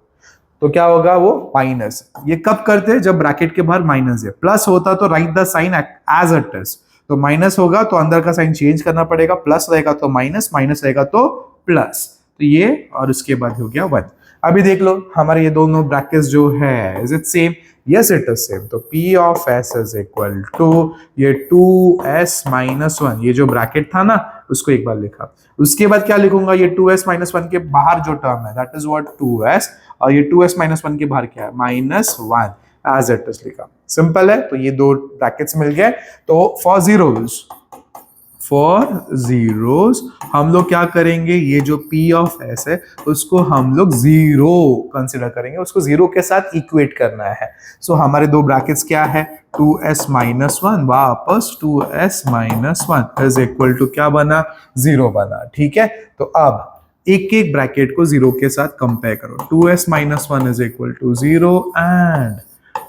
तो क्या होगा, वो माइनस। ये कब करते हैं, जब ब्रैकेट के बाहर माइनस है। प्लस होता तो right the sign as it is, तो माइनस होगा तो अंदर का साइन चेंज करना पड़ेगा, प्लस रहेगा तो माइनस, माइनस रहेगा तो प्लस, तो ये और उसके बाद हो गया 1। अभी देख लो हमारे ये दोनों ब्रैकेट्स जो है, is it same? Yes it is same. तो P of S is equal to ये 2S माइनस 1, ये जो ब्रैकेट था ना उसको एक बार लिखा, उसके बाद क्या लिखूंगा, ये 2S माइनस 1 के बाहर जो टर्म है दैट इज व्हाट 2S, और ये 2S माइनस 1 के बाहर क्या है, माइनस 1, एज इट इज लिखा। सिंपल है। तो ये दो ब्रैकेट्स मिल गए। तो फॉर जीरोस हम लोग क्या करेंगे, ये जो P ऑफ S है उसको हम लोग जीरो कंसिडर करेंगे, उसको जीरो के साथ इक्वेट करना है। सो हमारे दो ब्रैकेट्स क्या है, 2S माइनस 1 वापस 2S minus 1 is equal to क्या बना, जीरो बना। ठीक है। तो अब एक एक ब्रैकेट को जीरो के साथ कंपेयर करो। 2S minus 1 is equal to zero and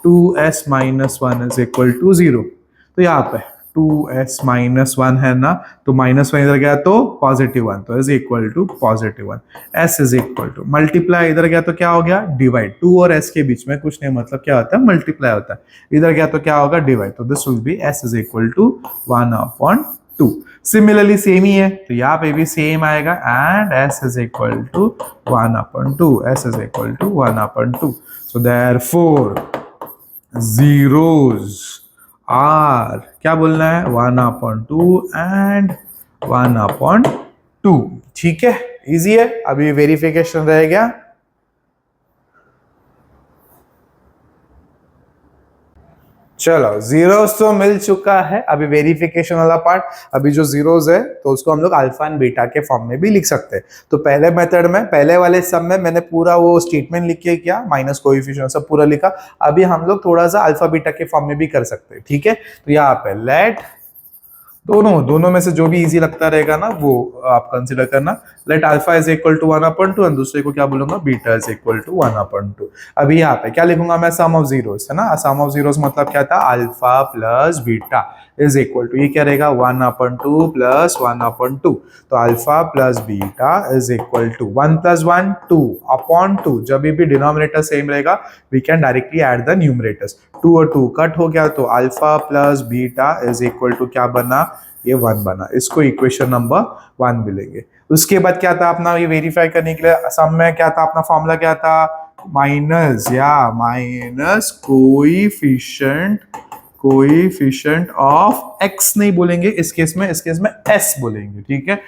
2S minus 1 is equal to zero. तो यहाँ पे 2S माइनस 1 है ना, तो माइनस 1 इधर गया तो पॉजिटिव 1, तो is equal to positive 1। S is equal to multiply, इधर गया तो क्या हो गया, डिवाइड। 2 और S के बीच में कुछ नहीं, मतलब क्या होता है, मल्टीप्लाई होता है। इधर गया तो क्या होगा, डिवाइड। तो this will be S is equal to 1/2। Similarly same ही है, तो यहाँ पे भी सेम आएगा and S is equal to 1/2। S is equal to 1/2। So therefore zeros are क्या बोलना है, 1/2 एंड 1/2। ठीक है, इजी है। अभी वेरिफिकेशन रह गया। चलो जीरोस तो मिल चुका है, अभी वेरिफिकेशन वाला पार्ट। अभी जो जीरोस है तो उसको हम लोग अल्फा एंड बीटा के फॉर्म में भी लिख सकते हैं। तो पहले मेथड में, पहले वाले सब में मैंने पूरा वो स्टेटमेंट लिख के किया, माइनस कोएफिशिएंट सब पूरा लिखा। अभी हम लोग थोड़ा सा अल्फा बीटा के फॉर्म में भी कर सकते हैं। ठीक है। तो यहाँ पे लेट दोनों में से जो भी इजी लगता रहेगा ना वो आप कंसीडर करना। Let alpha is equal to 1/2 and दूसरे को क्या बोलूंगा, बीटा इज इक्वल टू 1/2। अभी यहाँ पे क्या लिखूंगा मैं, सम ऑफ जीरोस है ना। सम ऑफ जीरोस मतलब क्या था, alpha plus beta is equal to, ये क्या रहेगा, 1/2 प्लस 1/2। तो alpha plus beta is equal to 1 + 1 2/2। जब भी डिनोमिनेटर सेम रहेगा we can directly add the numerators. 2 और 2 कट हो गया, तो alpha plus beta is equal to क्या बना, ये 1 बना। इसको इक्वेशन नंबर 1 मिलेंगे। उसके बाद क्या था अपना, ये वेरीफाई करने के लिए सम में क्या था अपना फॉर्मूला, क्या था, माइनस कोएफिशिएंट ऑफ x नहीं बोलेंगे इस केस में s बोलेंगे। ठीक है,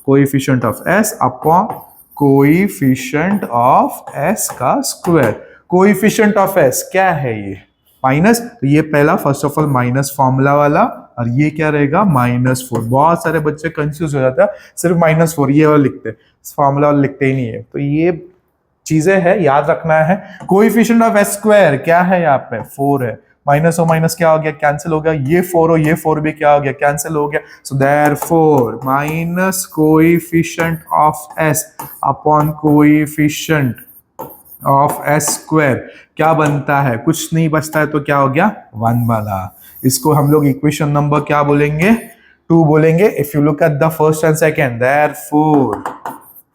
coefficient of s upon coefficient of s का स्क्वायर। कोएफिशिएंट ऑफ s क्या है, ये माइनस, तो ये पहला first of all minus formula वाला, और ये क्या रहेगा, -4। बहुत सारे बच्चे कंफ्यूज हो जाते हैं, सिर्फ -4 ये वाला लिखते हैं, फॉर्मूला वाला लिखते ही नहीं है। तो ये चीजें है, याद रखना है। कोएफिशिएंट ऑफ s स्क्वायर क्या है, यहाँ पे 4 है, माइनस और माइनस क्या हो गया, कैंसिल हो गया। ये 4 और ये 4 भी क्या हो गया, कैंसिल हो गया। सो therefore minus coefficient of s upon coefficient of s square क्या बनता है, कुछ नहीं बचता है, तो क्या हो गया, 1 बना। इसको हम लोग इक्वेशन नंबर क्या बोलेंगे, 2 बोलेंगे। If you look at the first and second, therefore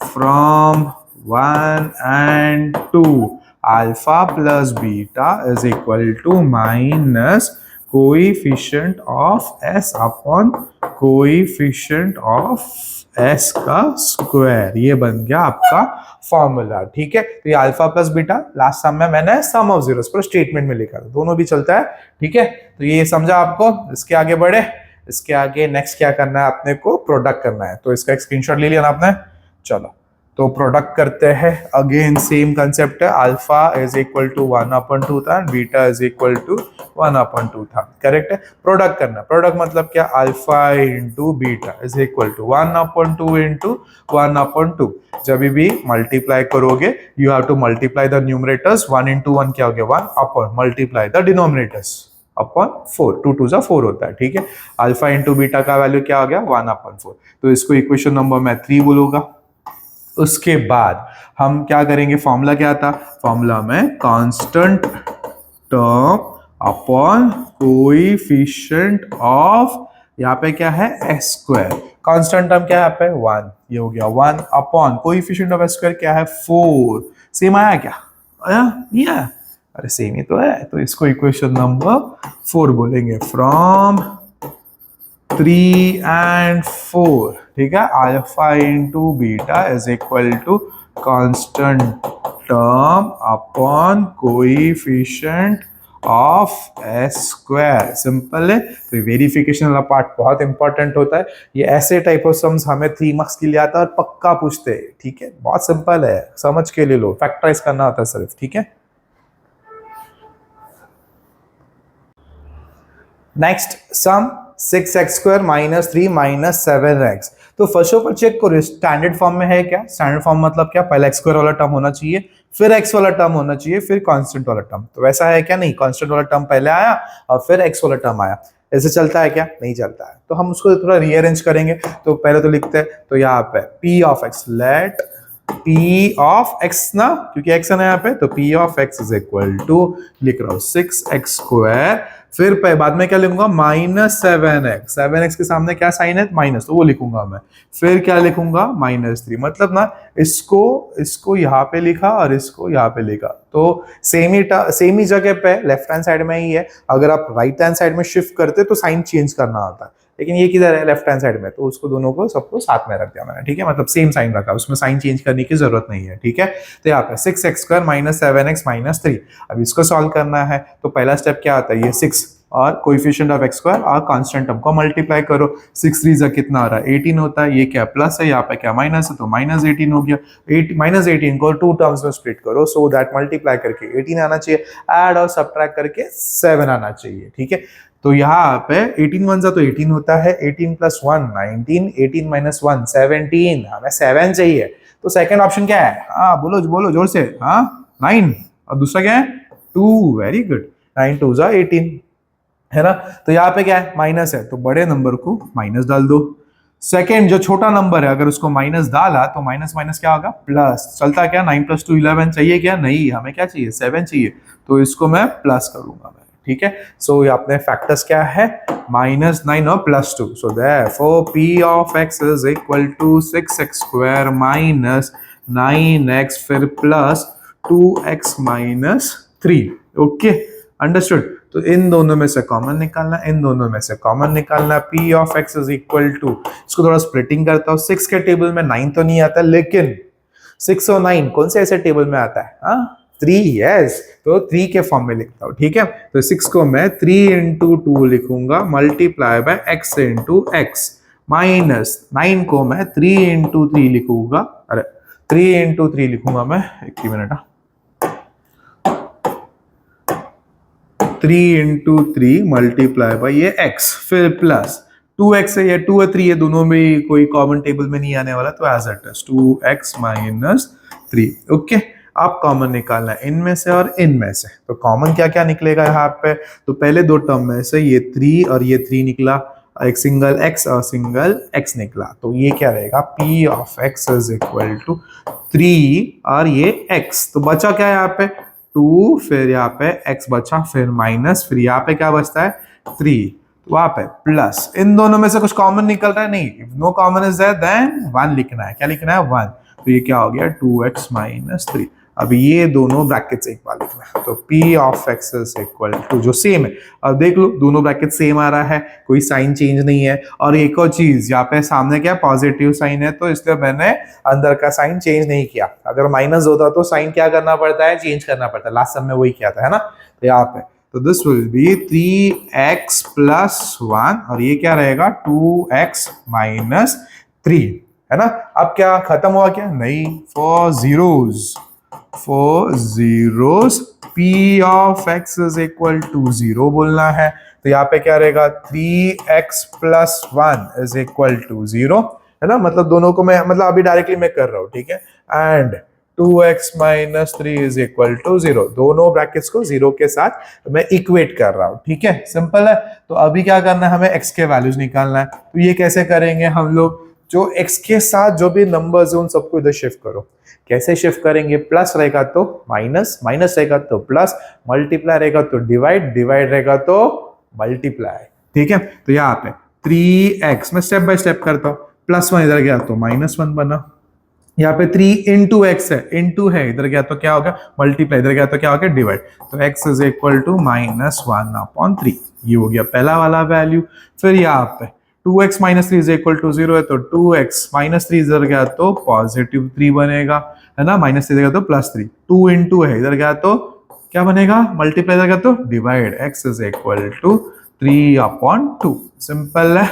from 1 and 2 alpha plus beta is equal to minus coefficient of s upon coefficient of s का स्क्वायर। ये बन गया आपका फॉर्मूला। ठीक है, तो ये अल्फा प्लस बीटा लास्ट सम में मैंने सम ऑफ जीरोस पर स्टेटमेंट में लिखा, दोनों भी चलता है। ठीक है, तो ये समझा आपको। इसके आगे बढ़े, इसके आगे नेक्स्ट क्या करना है, अपने को प्रोडक्ट करना है। तो इसका एक स्क्रीनशॉट ले लिया ना आपने, चलो तो प्रोडक्ट करते हैं। अगेन सेम कंसेप्ट है, अल्फा इज इक्वल टू 1/2 था and beta is equal to 1/2 था। करेक्ट है, प्रोडक्ट करना। प्रोडक्ट मतलब क्या, alpha into beta is equal to 1/2 into 1/2। जब भी मल्टीप्लाई करोगे you have to multiply the numerators. 1 into 1 क्या हो गया, 1 upon multiply the denominators upon 4, 2 2 4 होता है। ठीक है, अल्फा इंटू बीटा का वैल्यू क्या हो गया, 1/4। तो इसको इक्वेशन नंबर मैं 3 बोलूंगा। उसके बाद हम क्या करेंगे, फॉर्मूला क्या था, फॉर्मूला में constant term upon coefficient of, यहाँ पे क्या है, s स्क्वायर। कांस्टेंट टर्म क्या है यहाँ पे, 1, ये हो गया 1 upon coefficient of s square क्या है, 4। सेम आया क्या, आया नहीं आया, अरे सेम ही तो है। तो इसको इक्वेशन नंबर 4 बोलेंगे। फ्रॉम 3 and 4 ठीक है, alpha into beta is equal to constant term upon coefficient of S square. Simple है। तो वेरिफिकेशन वाला पार्ट बहुत इंपॉर्टेंट होता है। ये ऐसे टाइप ऑफ सम्स हमें 3 मार्क्स के लिए आता है और पक्का पूछते हैं। ठीक है, बहुत सिंपल है, समझ के ले लो, फैक्टराइज करना होता है सिर्फ। ठीक है, next sum 6x square minus 3 minus 7x। तो फर्स्ट ऑफ ऑल चेक करो स्टैंडर्ड फॉर्म में है क्या। स्टैंडर्ड फॉर्म मतलब क्या, पहले x स्क्वायर वाला टर्म होना चाहिए, फिर x वाला टर्म होना चाहिए, फिर कांस्टेंट वाला टर्म। तो वैसा है क्या, नहीं, कांस्टेंट वाला टर्म पहले आया और फिर x वाला टर्म आया। ऐसे चलता है क्या, नहीं चलता है। तो हम उसको थोड़ा रीअरेंज करेंगे। तो पहले तो लिखते हैं, तो यहाँ पे p of x, let p of x ना, क्योंकि x है ना यहाँ पे, तो p of x is equal to, लिख रहा हूँ 6x स्क्वायर, फिर बाद में क्या लिखूंगा, माइनस 7x। 7x के सामने क्या साइन है, माइनस, तो वो लिखूंगा मैं। फिर क्या लिखूंगा, माइनस 3। मतलब ना इसको यहाँ पे लिखा और इसको यहाँ पे लिखा, तो सेम ही जगह पे लेफ्ट हैंड साइड में ही है। अगर आप राइट हैंड साइड में शिफ्ट करते तो साइन चेंज करना होता है, लेकिन ये किधर है, लेफ्ट हैंड साइड में, तो उसको दोनों को सबको साथ में रख दिया मैंने। ठीक है, मतलब सेम साइन रखा, उसमें साइन चेंज करने की जरूरत नहीं है। ठीक है, तो यहाँ पे 6x square minus 7x minus 3। अब इसको सॉल्व करना है, तो पहला स्टेप क्या आता है, ये 6 और कोएफिशिएंट ऑफ x स्क्वायर और कांस्टेंट टर्म को मल्टीप्लाई करो। 6 3 जा कितना आ रहा है, 18 होता है। ये क्या प्लस है, यहाँ पे क्या माइनस है, तो माइनस 18 हो गया। माइनस 18 को 2 टर्म्स में स्प्लिट करो, सो दैट मल्टीप्लाई करके 18 आना चाहिए, ऐड और सब्ट्रैक्ट करके 7 आना चाहिए। ठीक है, तो यहाँ पे 18 1 जा तो 18 होता है, 18 प्लस 1 19, 18 माइनस 1 17, हमें 7 चाहिए। तो सेकंड ऑप्शन क्या है, हाँ बोलो बोलो जोर से, हाँ 9, और दूसरा क्या है 2। वेरी गुड, 9 2 जा 18 है ना। तो यहाँ पे क्या है, माइनस है, तो बड़े नंबर को माइनस डाल दो। सेकेंड जो छोटा नंबर है, अगर उसको माइनस डाला तो माइनस माइनस क्या होगा, प्लस। चलता क्या, 9 प्लस 2 11 चाहिए क्या, नहीं, हमें क्या चाहिए, 7 चाहिए, तो इसको मैं प्लस करूंगा मैं। ठीक है, सो अपने फैक्टर्स क्या है, -9 और +2। So therefore p of x is equal to 6x square minus 9x फिर plus 2x minus 3। Okay, understood. तो इन दोनों में से कॉमन निकालना, इन दोनों में से कॉमन निकालना। p of x is equal to, इसको थोड़ा स्प्लिटिंग करता हूँ। 6 के टेबल में 9 तो नहीं आता, लेकिन 6 और 9 कौन से ऐसे टेबल में आता है, हाँ 3, यस, तो 3 के फॉर्म में लिखता हूँ। ठीक है, तो 6 को मैं 3 इंटू 2 लिखूंगा multiply by x into x, minus 9 को मैं 3 इंटू 3 लिखूंगा, अरे 3 इंटू 3 लिखूंगा मैं, एक ही मिनट, 3 इंटू 3 मल्टीप्लाई बाय ये x, फिर प्लस 2x है, ये 2 है 3 है, दोनों में कोई कॉमन टेबल में नहीं आने वाला, तो as it is 2x minus 3। Okay, आप कॉमन निकालना है इनमें से और इनमें से। तो कॉमन क्या क्या निकलेगा यहाँ पे, तो पहले दो टर्म में से ये 3 और ये 3 निकला, एक सिंगल x और सिंगल x निकला, तो ये क्या रहेगा, p of x is equal to 3 और ये x। तो बचा क्या यहाँ पे 2, फिर यहाँ पे x बचा, फिर माइनस, फिर यहाँ पे क्या बचता है 3, वहां पे प्लस। इन दोनों में से कुछ कॉमन निकल रहा है, नहीं, no common is there, then 1 लिखना है। क्या लिखना है, 1। तो ये क्या हो गया 2x माइनस 3। अब ये दोनों ब्रैकेट्स एक बार लिखना है, तो p of x is equal to, जो सेम है, अब देख लो दोनों ब्रैकेट सेम आ रहा है, कोई साइन चेंज नहीं है। और एक और चीज, यहाँ पे सामने क्या पॉजिटिव साइन है, तो इसलिए मैंने अंदर का साइन चेंज नहीं किया। अगर माइनस होता तो साइन क्या करना पड़ता है, चेंज करना पड़ता है, लास्ट समय में वही किया था, है ना। तो यहाँ पे तो this will B 3x plus 1 और ये क्या रहेगा 2x माइनस 3, है ना। अब क्या खत्म हुआ क्या, नहीं, for zeros p of x is equal to 0 बोलना है। तो यहाँ पे क्या रहेगा 3x plus 1 is equal to 0, है ना। मतलब दोनों को मैं, मतलब अभी डायरेक्टली मैं कर रहा हूँ, ठीक है। And 2x minus 3 is equal to 0, दोनों ब्रैकेट्स को 0 के साथ मैं इक्वेट कर रहा हूँ, ठीक है, सिंपल है। तो अभी क्या करना है, हमें x के वैल्यूज निकालना है। तो ये कैसे करेंगे हम लोग, जो x के साथ जो भी नंबर्स है उन सबको इधर शिफ्ट करो। कैसे शिफ्ट करेंगे, प्लस रहेगा तो माइनस, माइनस रहेगा तो प्लस, मल्टीप्लाई रहेगा तो डिवाइड, डिवाइड रहेगा तो मल्टीप्लाई, ठीक है। तो यहाँ पे 3x मैं स्टेप बाय स्टेप करता हूँ, +1 इधर गया तो -1 बना। यहाँ पे 3 इंटू एक्स है, इंटू है, इधर गया तो क्या होगा मल्टीप्लाई, इधर गया तो क्या होगा डिवाइड। तो x इज इक्वल टू -1/3, ये हो गया पहला वाला वैल्यू। फिर यहाँ पे 2x minus three is equal to 0 है, तो 2x माइनस थ्री इधर गया तो पॉजिटिव 3 बनेगा, है ना, माइनस थ्री गया तो प्लस 3, 2 इंटू है इधर गया तो क्या बनेगा, मल्टीप्लाई इधर गया तो divide, x is equal to 3/2। Simple है,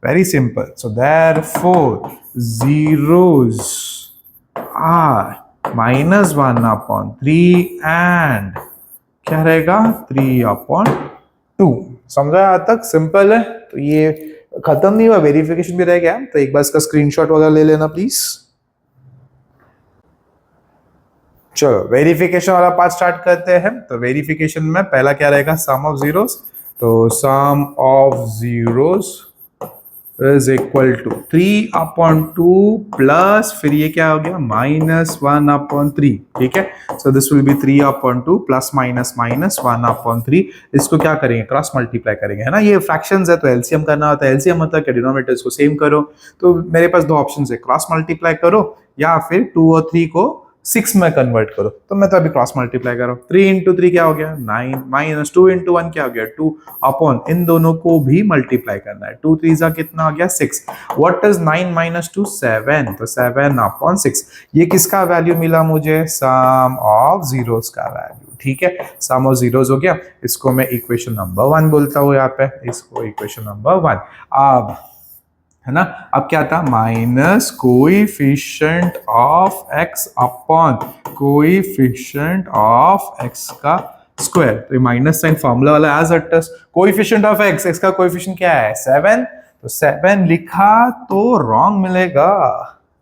very simple. So therefore zeros are -1/3 and क्या रहेगा 3/2। समझा यहाँ तक? सिंपल है। तो ये खत्म नहीं हुआ, वेरिफिकेशन भी रह गया, तो एक बार इसका स्क्रीनशॉट वगैरह ले लेना प्लीज। चलो वेरिफिकेशन वाला पार्ट स्टार्ट करते हैं। तो वेरिफिकेशन में पहला क्या रहेगा, सम ऑफ जीरोस। तो sum of zeros is equal to 3/2 plus फिर ये क्या हो गया -1/3। ठीक है, so this will be 3/2 plus minus minus 1/3। इसको क्या करेंगे, क्रॉस मल्टीप्लाई करेंगे, है ना, ये फ्रैक्शंस है तो एलसीएम करना होता है। एलसीएम मतलब क्या, डिनोमिनेटर्स को सेम करो। तो मेरे पास दो ऑप्शन है, क्रॉस मल्टीप्लाई करो या फिर 2 और 3 को 6 में कन्वर्ट करो। तो मैं तो अभी क्रॉस मल्टीप्लाई कर रहा हूँ। 3 इंटू 3 क्या हो गया 9, माइनस 2 इंटू 1 क्या हो गया 2, अपॉन इन दोनों को भी मल्टीप्लाई करना है। 2 3 कितना हो गया 6। व्हाट इज 9 माइनस 2, 7, तो 7/6। ये किसका वैल्यू मिला मुझे, सम ऑफ जीरोस का वैल्यू। ठीक है, सम ऑफ जीरोस हो गया। इसको मैं इक्वेशन नंबर 1 बोलता हूँ यहाँ पे, इसको इक्वेशन नंबर 1। अब है ना, अब क्या था, minus coefficient of x upon coefficient of x का स्क्वायर। तो ये माइनस साइन फॉर्मूला वाला as it is. Coefficient of x का कोएफिशिएंट क्या है 7, तो 7 लिखा तो रॉन्ग मिलेगा,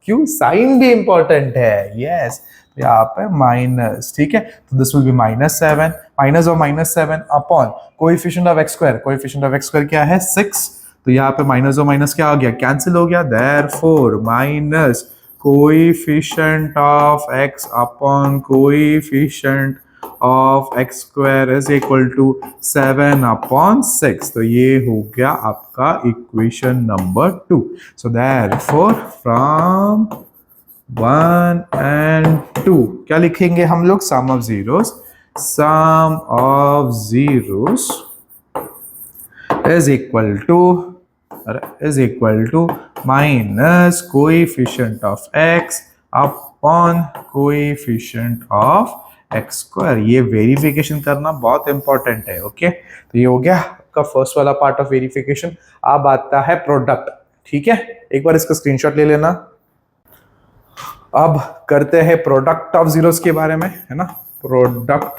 क्यों, साइन भी इंपॉर्टेंट है। यस, यहाँ पे माइनस, ठीक है, तो दिस विल बी -7, माइनस और -7 upon coefficient of x square. Coefficient of x square क्या है 6, तो यहाँ पे माइनस और माइनस क्या हो गया, कैंसिल हो गया। Therefore minus coefficient of x upon coefficient of x square is equal to 7/6। तो ये हो गया आपका equation number 2। So therefore from 1 and 2 क्या लिखेंगे हम लोग, sum of zeros. Sum of zeros is equal to minus coefficient of x upon coefficient of x square। ये वेरिफिकेशन करना बहुत इंपॉर्टेंट है। ओके, तो ये हो गया आपका फर्स्ट वाला पार्ट ऑफ वेरिफिकेशन। अब आता है प्रोडक्ट। ठीक है, एक बार इसका स्क्रीनशॉट ले लेना। अब करते हैं प्रोडक्ट ऑफ जीरोस के बारे में, है ना। Product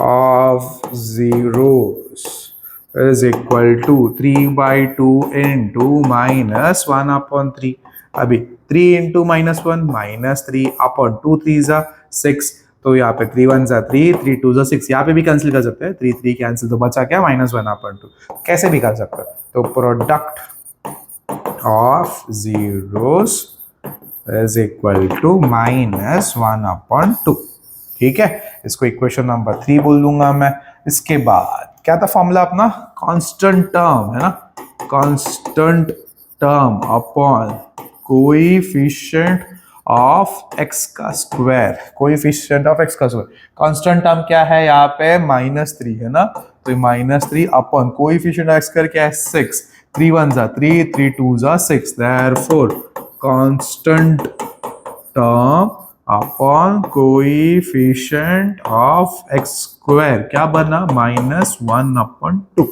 of zeros is equal to 3/2 into -1/3। अभी 3 into -1 -3 upon 2 3 6। तो यहाँ पे 3 1 3, 3 2 6, यहाँ पे भी कैंसिल कर सकते हैं, 3 3 कैंसिल, तो बचा क्या -1/2। कैसे भी कर सकते हैं। तो product of zeros is equal to -1/2। ठीक है, इसको इक्वेशन नंबर 3 बोल दूंगा मैं। इसके बाद क्या था फॉर्मूला अपना, कांस्टेंट टर्म, है ना, constant term upon coefficient of x का स्क्वायर। कोएफिशिएंट ऑफ x का स्क्वायर, कांस्टेंट टर्म क्या है यहाँ पे -3, है ना, तो -3 upon coefficient of x square क्या है 6, 3 1 3, 3 2 6। Therefore constant term upon coefficient of x square क्या बना -1/2।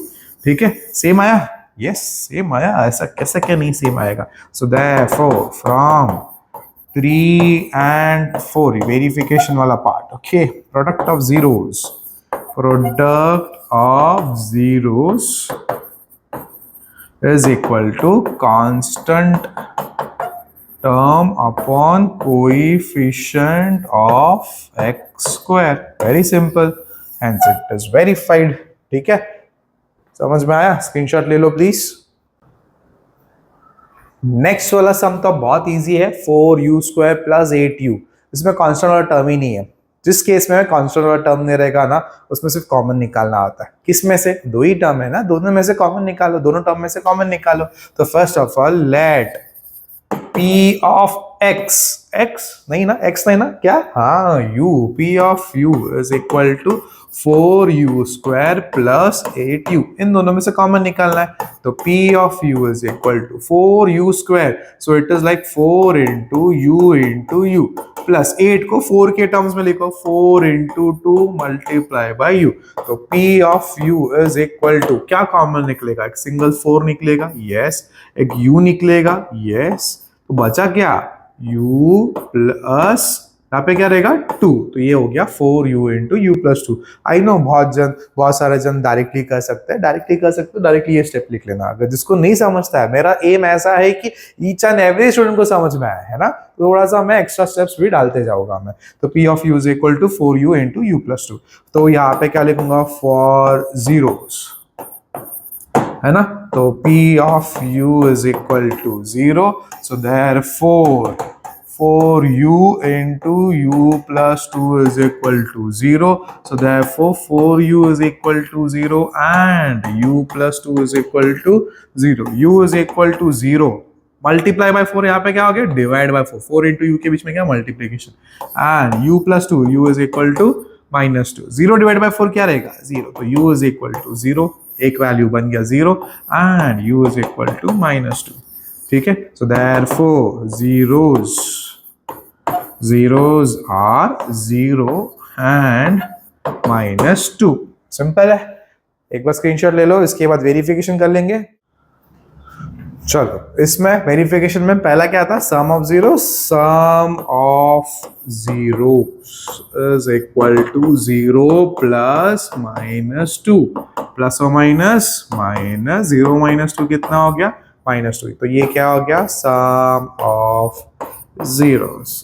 ठीक है, सेम आया, यस सेम आया, ऐसा कैसे क्या नहीं सेम आएगा। So therefore from 3 and 4 verification वाला part. Okay, product of zeros, product of zeros is equal to constant term upon coefficient of x square। very simple, hence it is verified। ठीक है, समझ में आया, स्क्रीनशॉट ले लो please. Next वाला सम तो बहुत इजी है, 4u² प्लस 8u। इसमें कांस्टेंट वाला टर्म ही नहीं है। जिस केस में कांस्टेंट वाला टर्म नहीं रहेगा ना, उसमें सिर्फ कॉमन निकालना आता है। किस में से, दो ही टर्म है ना, दोनों में से कॉमन निकालो, दोनों टर्म में से कॉमन निकालो। तो first of all let P of x नहीं ना, x नहीं ना, क्या, हाँ u, P of u is equal to 4u square plus 8u, इन दोनों में से कॉमन निकालना है, तो p of u is equal to 4u square, so it is like 4 into u plus 8 को 4 के टर्म्स में लिखो, 4 इंटू 2 मल्टीप्लाई बाई u, तो p of u is equal to, क्या कॉमन निकलेगा, एक सिंगल 4 निकलेगा, यस, एक u निकलेगा, यस, तो बचा क्या, u प्लस यहाँ पे क्या रहेगा 2, तो ये हो गया 4u into u plus 2। I know बहुत सारे जन डायरेक्टली कर सकते हैं, डायरेक्टली ये स्टेप लिख लेना। अगर जिसको नहीं समझता है, मेरा एम ऐसा है कि ईच एंड एवरी स्टूडेंट को समझ में आया है ना, थोड़ा सा मैं एक्स्ट्रा स्टेप्स भी डालते जाऊंगा मैं। तो p of u is equal to 4u into u plus 2, तो यहाँ पे क्या लिखूंगा, फॉर जीरोस, है ना, तो p of u is equal to 0, so therefore 4u into u plus 2 is equal to 0. So therefore 4u is equal to 0 and u plus 2 is equal to 0. u is equal to 0. Multiply by 4, यहाँ पे क्या हो गया, divide by 4. 4 into u के बीच में क्या, multiplication. And u plus 2, u is equal to minus 2. 0 divided by 4 क्या रहेगा, 0. तो u is equal to 0. एक वैल्यू बन गया 0 and u is equal to minus 2. ठीक है, so therefore zeros are 0 and minus 2. Simple है, एक बार स्क्रीनशॉट ले लो, इसके बाद वेरिफिकेशन कर लेंगे। चलो, इसमें वेरिफिकेशन में पहला क्या था, sum of zeros is equal to 0 plus minus 2, plus और माइनस, माइनस 0 माइनस 2 कितना हो गया, माइनस 2, तो ये क्या हो गया, सम ऑफ जीरोस।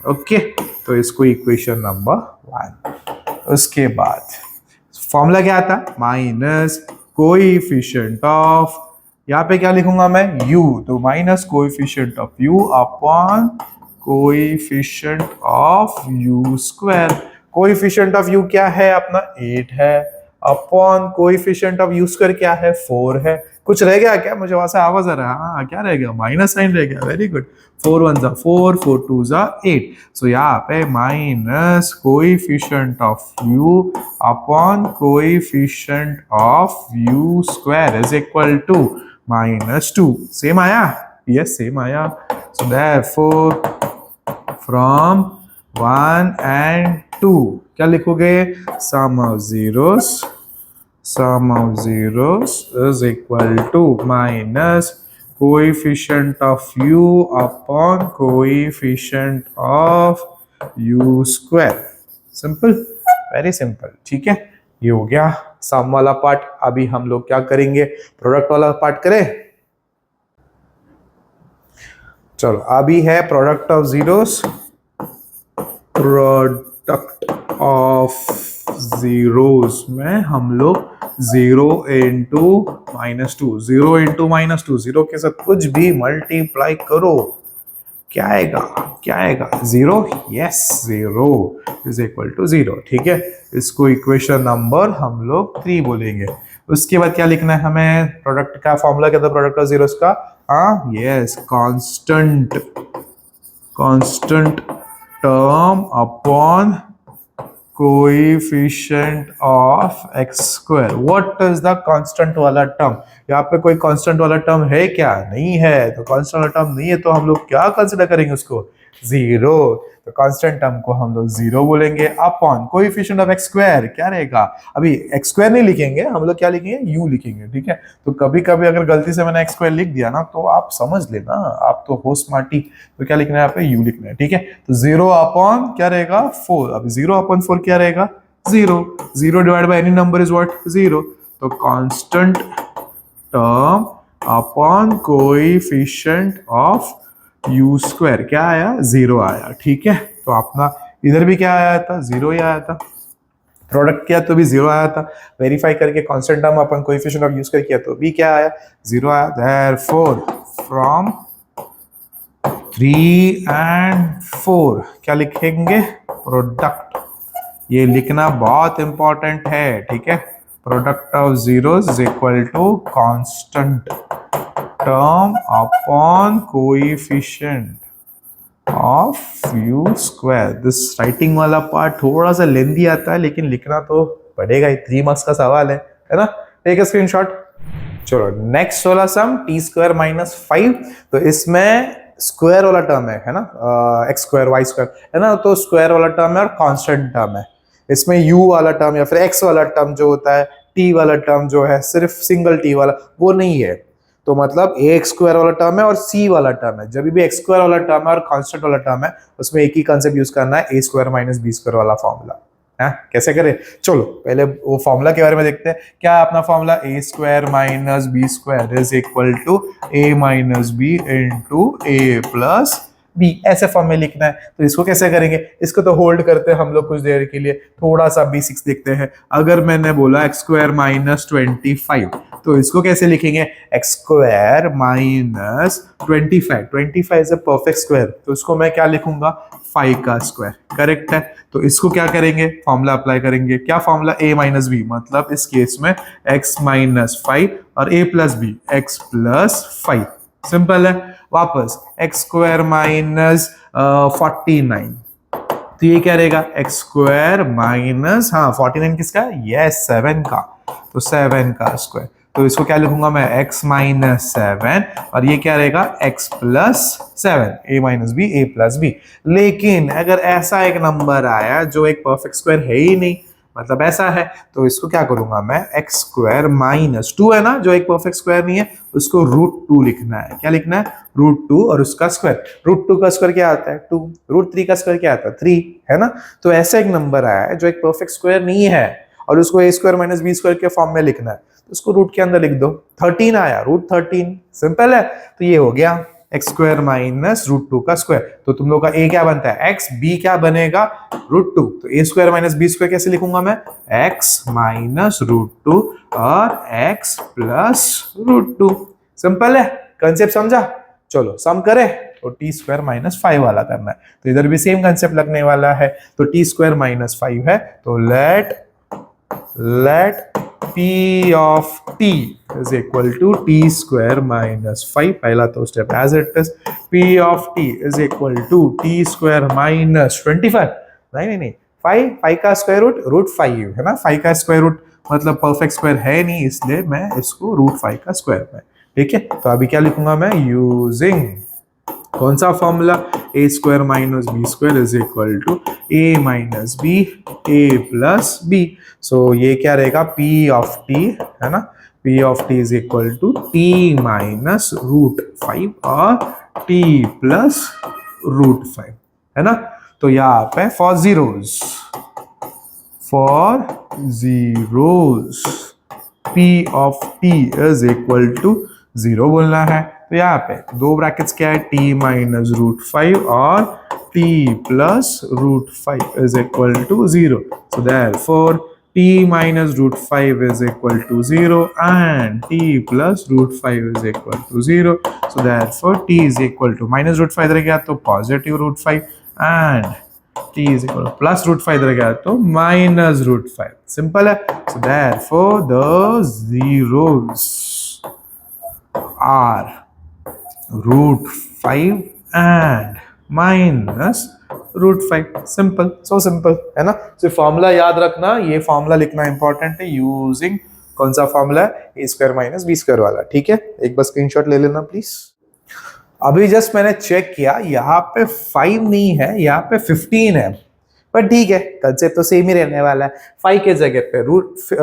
ओके, तो इसको इक्वेशन नंबर 1। उसके बाद फॉर्मूला क्या था, माइनस कोएफिशिएंट ऑफ, यहाँ पे क्या लिखूंगा मैं, u, तो minus coefficient of u upon coefficient of u square. Coefficient of u क्या है अपना, 8 है, upon coefficient of u square क्या है, 4 है। कुछ रह गया क्या, मुझे वहां से आवाज आ रहा है, हाँ क्या रह गया, माइनस साइन रह गया, वेरी गुड, 4 1 4, 4 2 8, सो यहाँ पे minus coefficient of u upon coefficient of u square is equal to minus 2। Same आया, यस सेम आया, सो देयरफॉर फ्रॉम 1 and 2 क्या लिखोगे, सम ऑफ zeros is equal to minus coefficient of u upon coefficient of u square. Simple, very simple, ठीक है, ये हो गया सम वाला पार्ट। अभी हम लोग क्या करेंगे, प्रोडक्ट वाला पार्ट करें। चलो, अभी है product of zeros, product of zeros में हम लोग 0 इंटू माइनस 2, 0 इंटू माइनस 2, 0 के साथ कुछ भी मल्टीप्लाई करो, क्या आएगा 0, यस 0 इज इक्वल टू 0, ठीक है, इसको इक्वेशन नंबर हम लोग 3 बोलेंगे। उसके बाद क्या लिखना है हमें, प्रोडक्ट का फॉर्मूला क्या था, प्रोडक्ट ऑफ जीरोस का, हाँ yes, constant term upon coefficient of x square. What is the constant वाला टर्म, यहाँ पे कोई कांस्टेंट वाला टर्म है क्या, नहीं है, तो कांस्टेंट वाला टर्म नहीं है तो हम लोग क्या कंसीडर करेंगे उसको, 0, तो कांस्टेंट टर्म को हम लोग 0 बोलेंगे, upon coefficient of x square क्या रहेगा, अभी x स्क्वायर नहीं लिखेंगे हम लोग, क्या लिखेंगे, u लिखेंगे, ठीक है, तो कभी कभी अगर गलती से मैंने x स्क्वायर लिख दिया ना, तो आप समझ लेना, आप तो हो स्मार्टी, तो क्या लिखना है यहाँ पे, u लिखना है, ठीक है, तो 0 अपॉन क्या रहेगा, 4, अब 0 अपॉन 4 क्या रहेगा, 0, 0 divide by any number is what, 0, तो constant term upon coefficient of u square क्या आया, 0 आया, ठीक है, तो अपना इधर भी क्या आया था, 0 ही आया था, प्रोडक्ट किया तो भी 0 आया था, वेरीफाई करके constant term upon coefficient of u square किया तो भी क्या आया, 0 आया। देयरफॉर फ्रॉम 3 and 4 क्या लिखेंगे, प्रोडक्ट, ये लिखना बहुत इंपॉर्टेंट है, ठीक है, product of zeros is equal to constant term upon coefficient of u square. This writing वाला पार्ट थोड़ा सा लेंदी आता है, लेकिन लिखना तो पड़ेगा ही, 3 मार्क्स का सवाल है ना। Take a screenshot. चलो नेक्स्ट वाला सम टी स्क्वायर माइनस 5। तो इसमें स्क्वायर वाला टर्म है ना, एक्स स्क्वायर वाई स्क्वायर है ना, तो स्क्वायर वाला टर्म है और कांस्टेंट टर्म है। इसमें u वाला टर्म या फिर x वाला टर्म जो होता है, t वाला टर्म जो है सिर्फ सिंगल t वाला, वो नहीं है। तो मतलब a एक्स स्क्वायर वाला टर्म है और c वाला टर्म है। जब भी एक्स स्क्वायर वाला टर्म है और कांस्टेंट वाला टर्म है, उसमें एक ही कंसेप्ट यूज करना है, a square minus b square वाला फॉर्मूला है। कैसे करें, चलो पहले वो फॉर्मूला के बारे में देखते हैं। क्या है अपना formula, a square minus b square is equal to a minus b into a plus b, ऐसे फॉर्म में लिखना है। तो इसको कैसे करेंगे, इसको तो होल्ड करते हैं हम लोग कुछ देर के लिए, थोड़ा सा बेसिक्स देखते हैं। अगर मैंने बोला एक्स स्क्वायर माइनस 25, तो इसको कैसे लिखेंगे, x square minus 25, 25 is a perfect square, तो इसको मैं क्या लिखूंगा, 5 का स्क्वायर, करेक्ट है। तो इसको क्या करेंगे, फॉर्मूला अप्लाई करेंगे। क्या फॉर्मूला, a माइनस बी, मतलब इस केस में x माइनस 5 और a plus b, x plus 5, simple है। वापस एक्स स्क्वायर माइनस 49, तो ये क्या रहेगा, एक्स स्क्वायर माइनस, हाँ 49 किसका, यस 7 का, तो 7 का स्क्वायर। तो इसको क्या लिखूंगा मैं, x माइनस 7 और ये क्या रहेगा, x plus 7, a minus b, a plus b. लेकिन अगर ऐसा एक नंबर आया जो एक परफेक्ट स्क्वायर है ही नहीं, मतलब ऐसा है, तो इसको क्या करूंगा मैं, एक्स स्क्वायर माइनस 2 है ना, जो एक परफेक्ट स्क्वायर नहीं है, उसको √2 लिखना है। क्या लिखना है, √2 और उसका स्क्वायर। √2 का स्क्वायर क्या आता है, 2। √3 का स्क्वायर क्या आता है, 3, है ना। तो ऐसा एक नंबर आया है जो एक परफेक्ट स्क्वायर नहीं है और उसको ए स्क्वायर माइनस बी स्क्वायर के फॉर्म में लिखना है, तो उसको रूट के अंदर लिख दो। 13 आया, √13, सिंपल है। तो ये हो गया एक्स स्क्वायर माइनस √2 का स्क्वायर। तो तुम लोग का ए क्या बनता है, एक्स, बी क्या बनेगा, √2। तो ए स्क्वायर माइनस बी स्क्वायर कैसे लिखूंगा मैं, एक्स माइनस √2 और एक्स प्लस √2, सिंपल है, कंसेप्ट समझा। चलो सम करें, तो टी स्क्वायर माइनस 5 वाला करना है, तो इधर भी सेम कंसेप्ट लगने वाला है। तो टी स्क्वायर माइनस 5 है, तो let p of t is equal to t square minus 5, पहला तो step as it is, p of t is equal to t square minus 25, नहीं 5 का स्क्वायर रूट 5 है ना, 5 का स्क्वायर रूट मतलब परफेक्ट स्क्वायर है नहीं, इसलिए मैं इसको √5 का स्क्वायर में, ठीक है। तो अभी क्या लिखूंगा मैं, यूजिंग कौन सा formula, a square minus b square is equal to a minus b, a plus b. So ये क्या रहेगा, पी ऑफ टी, है ना, p of t is equal to t minus √5 और टी प्लस √5, है ना। तो यहाँ पे for zeros p of t is equal to 0 बोलना है। तो यहाँ पे दो ब्रैकेट्स क्या है, t माइनस √5 और t plus √5 is equal to 0। So therefore t minus √5 is equal to 0 and t plus √5 is equal to 0। So therefore t is equal to minus √5 इधर गया तो positive √5 and t is equal to plus √5 इधर गया तो minus √5, simple है। So therefore the zeros are √5 and minus √5, simple, so simple, है ना। सिर्फ फॉर्मूला याद रखना, ये फॉर्मूला लिखना इंपॉर्टेंट है, यूजिंग कौन सा फॉर्मूला है, ए स्क्वायर माइनस बी स्क्वायर वाला, ठीक है। एक बार स्क्रीनशॉट ले लेना प्लीज। अभी जस्ट मैंने चेक किया, यहाँ पे 5 नहीं है, यहाँ पे 15 है, पर ठीक है, कंसेप्ट तो सेम ही रहने वाला है। 5 के जगह पे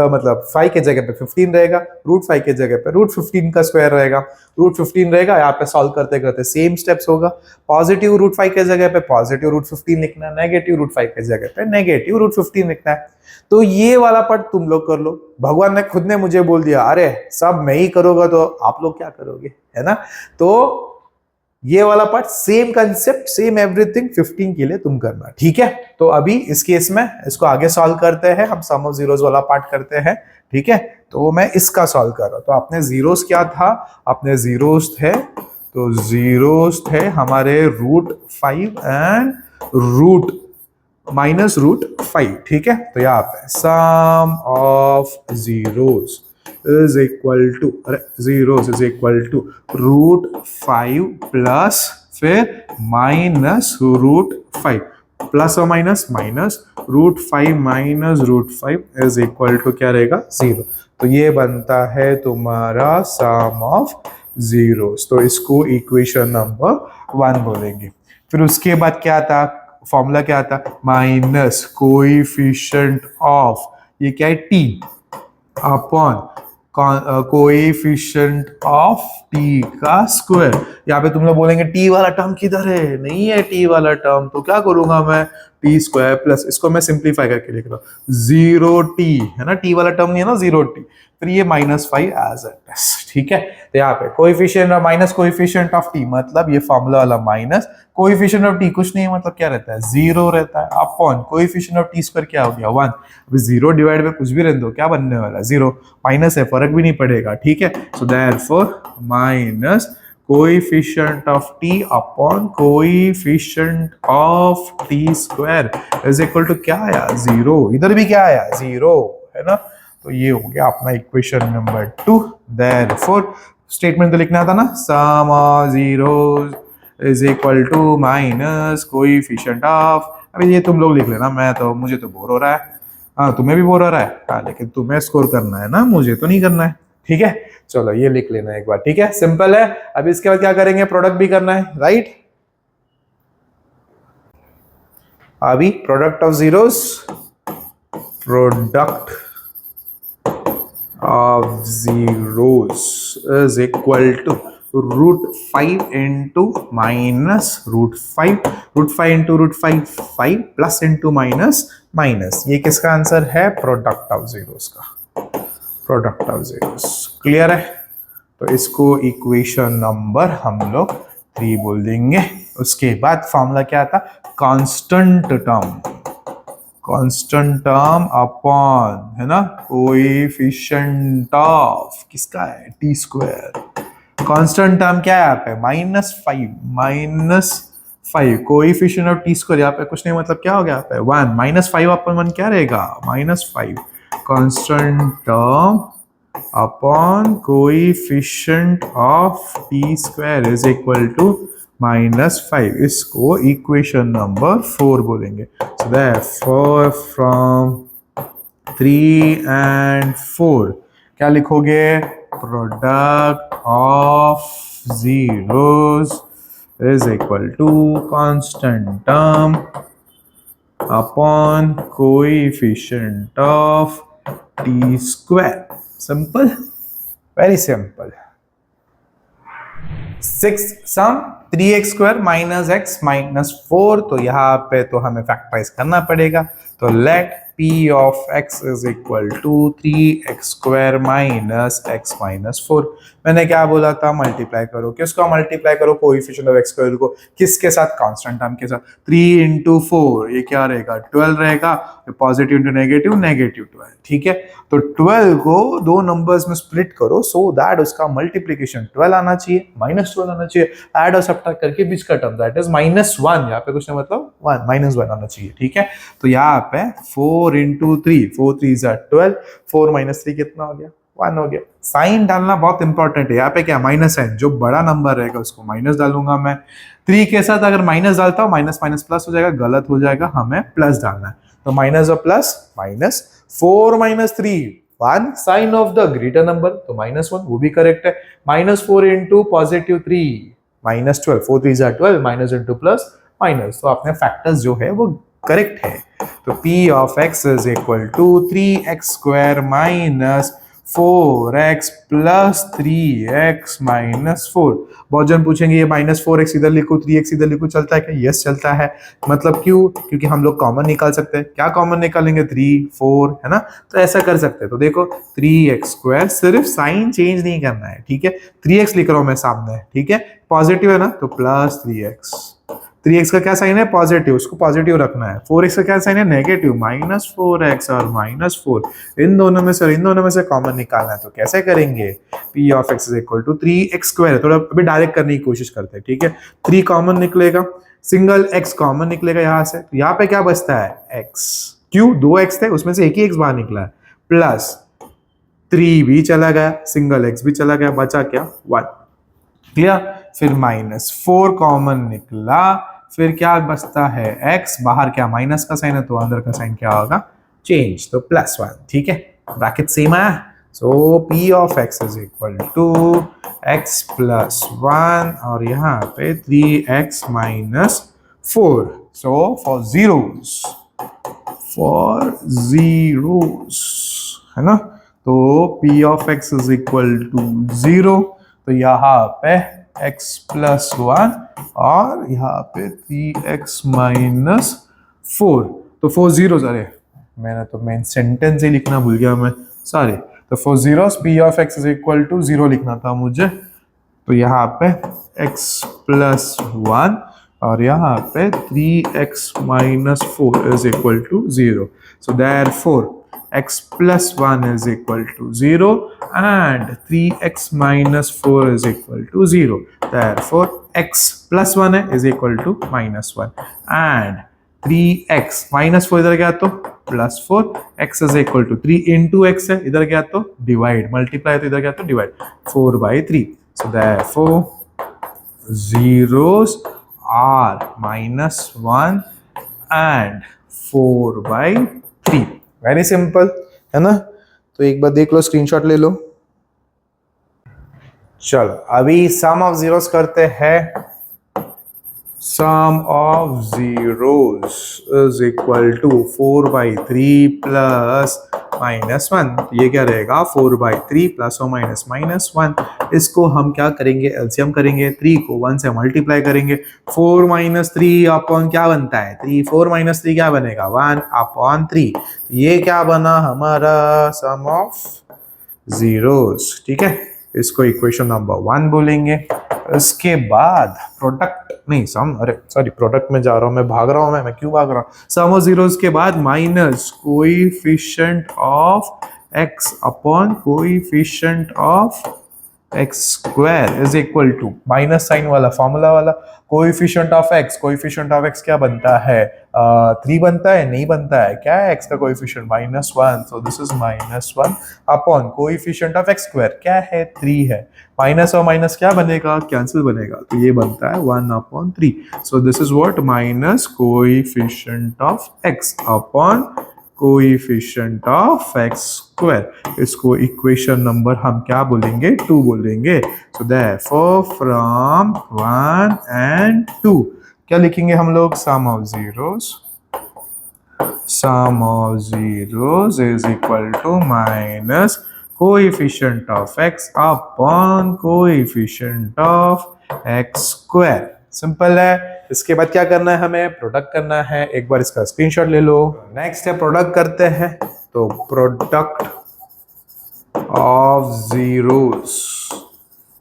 मतलब 5 के जगह पे 15 रहेगा, √5 के जगह पे √15 का स्क्वायर रहेगा, √15 रहेगा। यहाँ पे सॉल्व करते करते सेम स्टेप्स होगा, पॉजिटिव √5 के जगह पे पॉजिटिव √15 लिखना है, नेगेटिव √5 के जगह पे नेगेटिव √15 लिखना है। तो ये वाला पार्ट तुम लोग कर लो, भगवान ने खुद ने मुझे बोल दिया, अरे सब मैं ही करूंगा तो आप लोग क्या करोगे, है ना। तो ये वाला part same concept, same everything 15 के लिए तुम करना, ठीक है। तो अभी इस केस में इसको आगे सॉल्व करते हैं, हम सम ऑफ जीरोस वाला पार्ट करते हैं, ठीक है। तो मैं इसका सॉल्व कर रहा हूं। तो अपने जीरोस क्या था, अपने जीरोस थे, तो जीरोस थे हमारे √5 एंड -√5, ठीक है। तो यहाँ पे sum of zeros is equal to, zeros is equal to √5 plus फिर माइनस √5, प्लस और minus minus √5 minus √5 is equal to क्या रहेगा 0। तो ये बनता है तुम्हारा सम ऑफ जीरोस। तो इसको इक्वेशन नंबर 1 बोलेंगे। फिर उसके बाद क्या था, फॉर्मूला क्या था, माइनस कोएफिशिएंट ऑफ, ये क्या है T, upon coefficient of T का स्क्वायर। यहाँ पे तुम लोग बोलेंगे टी वाला टर्म किधर है, नहीं है टी वाला टर्म, तो क्या करूंगा मैं, टी स्क्वायर प्लस, इसको मैं सिंप्लीफाई करके लिख रहा हूँ, 0t है ना, टी वाला टर्म नहीं है ना 0t, फिर ये -5 एज इट इज। ठीक है, तो यहाँ पे कोएफिशिएंट और माइनस कोएफिशिएंट ऑफ टी, मतलब ये फॉर्मूला वाला माइनस कोएफिशिएंट ऑफ टी कुछ नहीं है, मतलब क्या रहता है 0 रहता है, upon coefficient of t square क्या हो गया 1। अभी 0 डिवाइड में कुछ भी रहने दो, क्या बनने वाला 0, माइनस है, फर्क भी नहीं पड़ेगा। ठीक है, so therefore minus coefficient of t upon coefficient of t square is equal to क्या आया 0, इधर भी क्या आया 0 है ना। तो ये हो गया अपना इक्वेशन नंबर 2। देयरफॉर स्टेटमेंट तो लिखना था ना, sum of zeros is equal to minus coefficient of, अभी ये तुम लोग लिख लेना, मैं तो, मुझे तो बोर हो रहा है, हाँ तुम्हें भी बोर हो रहा है, हाँ लेकिन तुम्हें स्कोर करना है ना, मुझे तो नहीं करना है। ठीक है, चलो ये लिख लेना एक बार। ठीक है, सिंपल है। अब इसके बाद क्या करेंगे, प्रोडक्ट भी करना है, राइट। अभी product of zeros, product of zeros is equal to √5 into minus √5, √5 into √5 5 plus into minus minus, ये किसका आंसर है, प्रोडक्ट ऑफ जीरोस का, प्रोडक्ट ऑफ जीरोस। क्लियर है, तो इसको इक्वेशन नंबर हम लोग 3 बोल देंगे। उसके बाद फॉर्मूला क्या था, constant term, constant term upon है ना कोएफिशिएंट ऑफ किसका है, टी स्क्वायर। कांस्टेंट टर्म क्या है यहाँ पे, -5 कोएफिशिएंट ऑफ टी स्क्वायर, यहाँ पे कुछ नहीं, मतलब क्या हो गया यहाँ पे 1, -5 अपॉन 1 क्या रहेगा -5, constant term upon coefficient of t square is equal to -5। इसको इक्वेशन नंबर 4 बोलेंगे। सो देयरफॉर फ्रॉम 3 and 4 क्या लिखोगे, product of zeros is equal to constant term upon coefficient of t square. Simple, very simple. 6 sum 3x square minus x minus 4, तो यहाँ पे तो हमें factorise करना पड़ेगा, तो let p of x is equal to 3x square minus x minus 4। मैंने क्या बोला था, मल्टीप्लाई करो, किसको मल्टीप्लाई करो, कोएफिशिएंट ऑफ x स्क्वायर को, किसके साथ, कांस्टेंट टर्म के साथ। 3 इंटू 4 ये क्या रहेगा 12 रहेगा, पॉजिटिव इंटू नेगेटिव नेगेटिव 12। ठीक है, तो 12 को 2 नंबर्स में स्प्लिट करो सो दैट उसका मल्टीप्लीकेशन 12 आना चाहिए, -12 आना चाहिए, ऐड और सब्ट्रैक्ट करके बीच का टर्म दैट इज -1, यहाँ पे कुछ नहीं, मतलब 1 -1 आना चाहिए। ठीक है, तो यहाँ पे 4 इंटू 3, 4 3 12, 4 - 3 कितना हो गया, 1 हो गया। साइन डालना बहुत इंपॉर्टेंट है, यहाँ पे क्या माइनस साइन, जो बड़ा नंबर रहेगा उसको माइनस डालूंगा मैं, 3 के साथ अगर माइनस डालता हूँ माइनस माइनस प्लस हो जाएगा, गलत हो जाएगा, हमें प्लस डालना है, तो माइनस और plus minus, 4 - 3 1 sign of the greater number, तो -1 वो भी करेक्ट है, -4 into positive 3 -12, 4 3 12, minus into plus minus, तो अपने फैक्टर्स जो है वो करेक्ट है। तो p of x is equal to 3x square minus 4x plus 3x minus 4। बहुत जन पूछेंगे ये -4x इधर लिखूं 3x इधर लिखूं, चलता है क्या, यस चलता है, मतलब क्यों, क्योंकि हम लोग कॉमन निकाल सकते हैं, क्या कॉमन निकालेंगे 3 4 है ना, तो ऐसा कर सकते हैं। तो देखो 3x स्क्वायर, सिर्फ साइन चेंज नहीं करना है, ठीक है, 3x लिख रहा हूं मैं सामने, ठीक है, पॉजिटिव है ना, तो प्लस 3x, 3x का क्या साइन है, पॉजिटिव, उसको पॉजिटिव रखना है, 4x का क्या साइन है, नेगेटिव, -4x और -4, इन दोनों में से कॉमन निकालना है, तो कैसे करेंगे, p of x is equal to 3x square, थोड़ा अभी डायरेक्ट करने की कोशिश करते हैं, ठीक है, 3 कॉमन निकलेगा, सिंगल x कॉमन निकलेगा यहाँ से, तो यहाँ पे क्या बचता है x, क्यों 2x थे उसमें से एक ही x बाहर निकला है, प्लस 3 भी चला गया, सिंगल x भी चला गया, बचा क्या 1, क्लियर, फिर -4 कॉमन निकला, फिर क्या बचता है x, बाहर क्या माइनस का साइन है तो अंदर का साइन क्या होगा, चेंज, तो +1, ठीक है, ब्रैकेट सेम आया। So p of x is equal to x plus 1 और यहाँ पे 3x minus 4। So for zeros है ना, तो p of x is equal to 0, तो यहाँ पे x प्लस 1 और यहाँ पे 3x माइनस 4, तो 4 जीरोस, अरे मैंने तो मेन सेंटेंस ही लिखना भूल गया मैं, सॉरी, तो 4 zeros p of x is equal to 0 लिखना था मुझे, तो यहाँ पे x प्लस 1 और यहाँ पे 3x minus 4 is equal to 0, so therefore x plus 1 is equal to 0 and 3x minus 4 is equal to 0. Therefore, x plus 1 is equal to minus 1 and 3x minus 4 इधर गया तो plus 4, x is equal to 3 into x है, इधर गया तो divide, multiply तो इधर गया तो divide, 4 by 3. So therefore, zeros are minus 1 and 4 by 3. Very simple है ना, तो एक बार देख लो, स्क्रीनशॉट ले लो। चलो अभी सम ऑफ जीरोस करते हैं। Sum of zeros is equal to 4/3 plus -1, ये क्या रहेगा 4/3 प्लस और माइनस 1। इसको हम क्या करेंगे, एलसीएम करेंगे, 3 को 1 से मल्टीप्लाई करेंगे, 4 - 3 अपॉन क्या बनता है 3, 4 - 3 क्या बनेगा 1/3, ये क्या बना हमारा सम ऑफ जीरोस, ठीक है, इसको इक्वेशन नंबर 1 बोलेंगे। इसके बाद प्रोडक्ट नहीं सम, अरे सॉरी प्रोडक्ट में जा रहा हूं मैं, भाग रहा हूं मैं क्यों भाग रहा हूं, सम ऑफ जीरोस के बाद minus coefficient of x upon coefficient of x square is equal to minus sign वाला फॉर्मूला वाला, कोएफिशिएंट ऑफ x क्या बनता है 3 बनता है, नहीं बनता है, क्या है x का coefficient -1, so this is -1 upon coefficient of x square क्या है 3 है, माइनस और माइनस क्या बनेगा कैंसिल बनेगा, तो ये बनता है 1/3, so this is what minus coefficient of x upon coefficient of x square. इसको इक्वेशन नंबर हम क्या बोलेंगे 2 बोलेंगे। सो देयरफॉर फ्रॉम 1 and 2 क्या लिखेंगे हम लोग, sum of zeros is equal to minus coefficient of x upon coefficient of x square. Simple है। इसके बाद क्या करना है, हमें प्रोडक्ट करना है, एक बार इसका स्क्रीनशॉट ले लो। नेक्स्ट है प्रोडक्ट करते हैं, तो product of zeros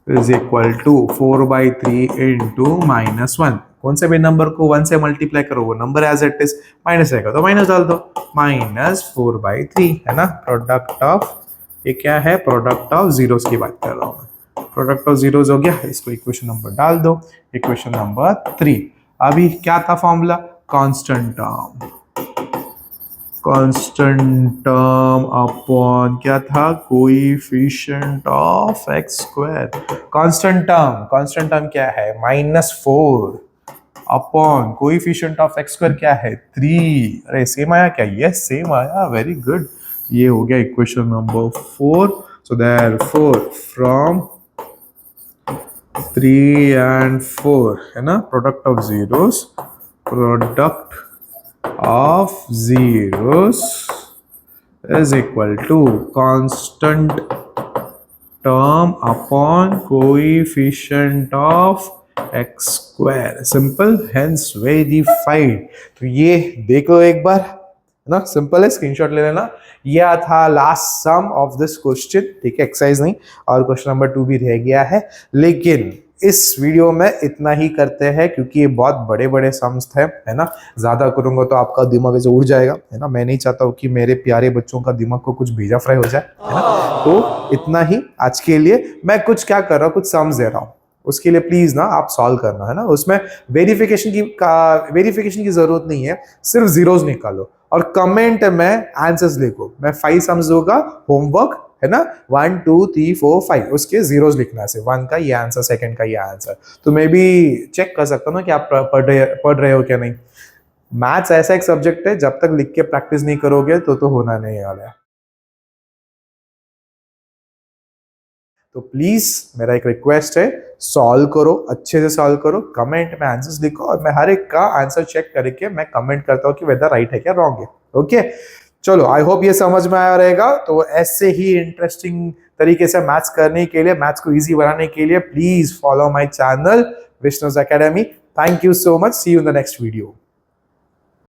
is equal to 4/3 into -1। कौन से भी नंबर को 1 से मल्टीप्लाई करो वो number as it is minus रहेगा तो माइनस डाल दो, -4/3 है ना। प्रोडक्ट ऑफ, ये क्या है, प्रोडक्ट ऑफ जीरोस की बात कर रहा हूं मैं। प्रोडक्ट ऑफ जीरोस हो गया, इसको इक्वेशन नंबर डाल दो, इक्वेशन नंबर 3। अभी क्या था फॉर्मूला, कांस्टेंट टर्म अपॉन क्या था, coefficient of x square. Constant term क्या है -4 upon coefficient of x square क्या है 3। अरे सेम आया क्या, यस सेम आया, वेरी गुड। ये हो गया equation number 4। So therefore from 3 and 4 है ना, product of zeros is equal to constant term upon coefficient of x square, simple, hence verified। तो ये देख लो एक बार, है ना, सिंपल है, स्क्रीनशॉट ले लेना। यह था last sum of this question, ठीक है, एक्सरसाइज नहीं, और क्वेश्चन नंबर 2 भी रह गया है, लेकिन इस वीडियो में इतना ही करते हैं क्योंकि ये बहुत बड़े बड़े सम्स थे, है ना। ज्यादा करूंगा तो आपका दिमाग ऐसे उड़ जाएगा, है ना। मैं नहीं चाहता हूँ कि मेरे प्यारे बच्चों का दिमाग को कुछ भेजा फ्राई हो जाए, है ना। तो इतना ही आज के लिए। मैं कुछ क्या कर रहा हूँ, कुछ सम्स दे रहा हूँ, उसके लिए प्लीज ना आप सॉल्व करना, है ना। उसमें वेरिफिकेशन की जरूरत नहीं है, सिर्फ जीरोस निकालो और कमेंट में आंसर्स लिखो। मैं 5 सम्स दूंगा, होमवर्क है ना, 1 2 3 4 5 उसके जीरोस लिखना है, 1 का ये आंसर, सेकंड का ये आंसर। तो मे बी चेक कर सकता हूँ ना कि आप पढ़ रहे हो क्या नहीं। मैथ्स ऐसा एक सब्जेक्ट है, जब तक लिख के प्रैक्टिस नहीं करोगे तो होना नहीं वाला है। तो प्लीज मेरा एक रिक्वेस्ट है, सॉल्व करो, अच्छे से सॉल्व करो, कमेंट में आंसर्स लिखो, और मैं हर एक का आंसर चेक करके मैं कमेंट करता हूँ कि वेदर राइट है क्या रॉन्ग है। ओके, चलो आई होप ये समझ में आया रहेगा। तो ऐसे ही इंटरेस्टिंग तरीके से मैथ्स करने के लिए, मैथ्स को इजी बनाने के लिए please follow my channel Vishnu's academy. Thank you so much, see you in the next video.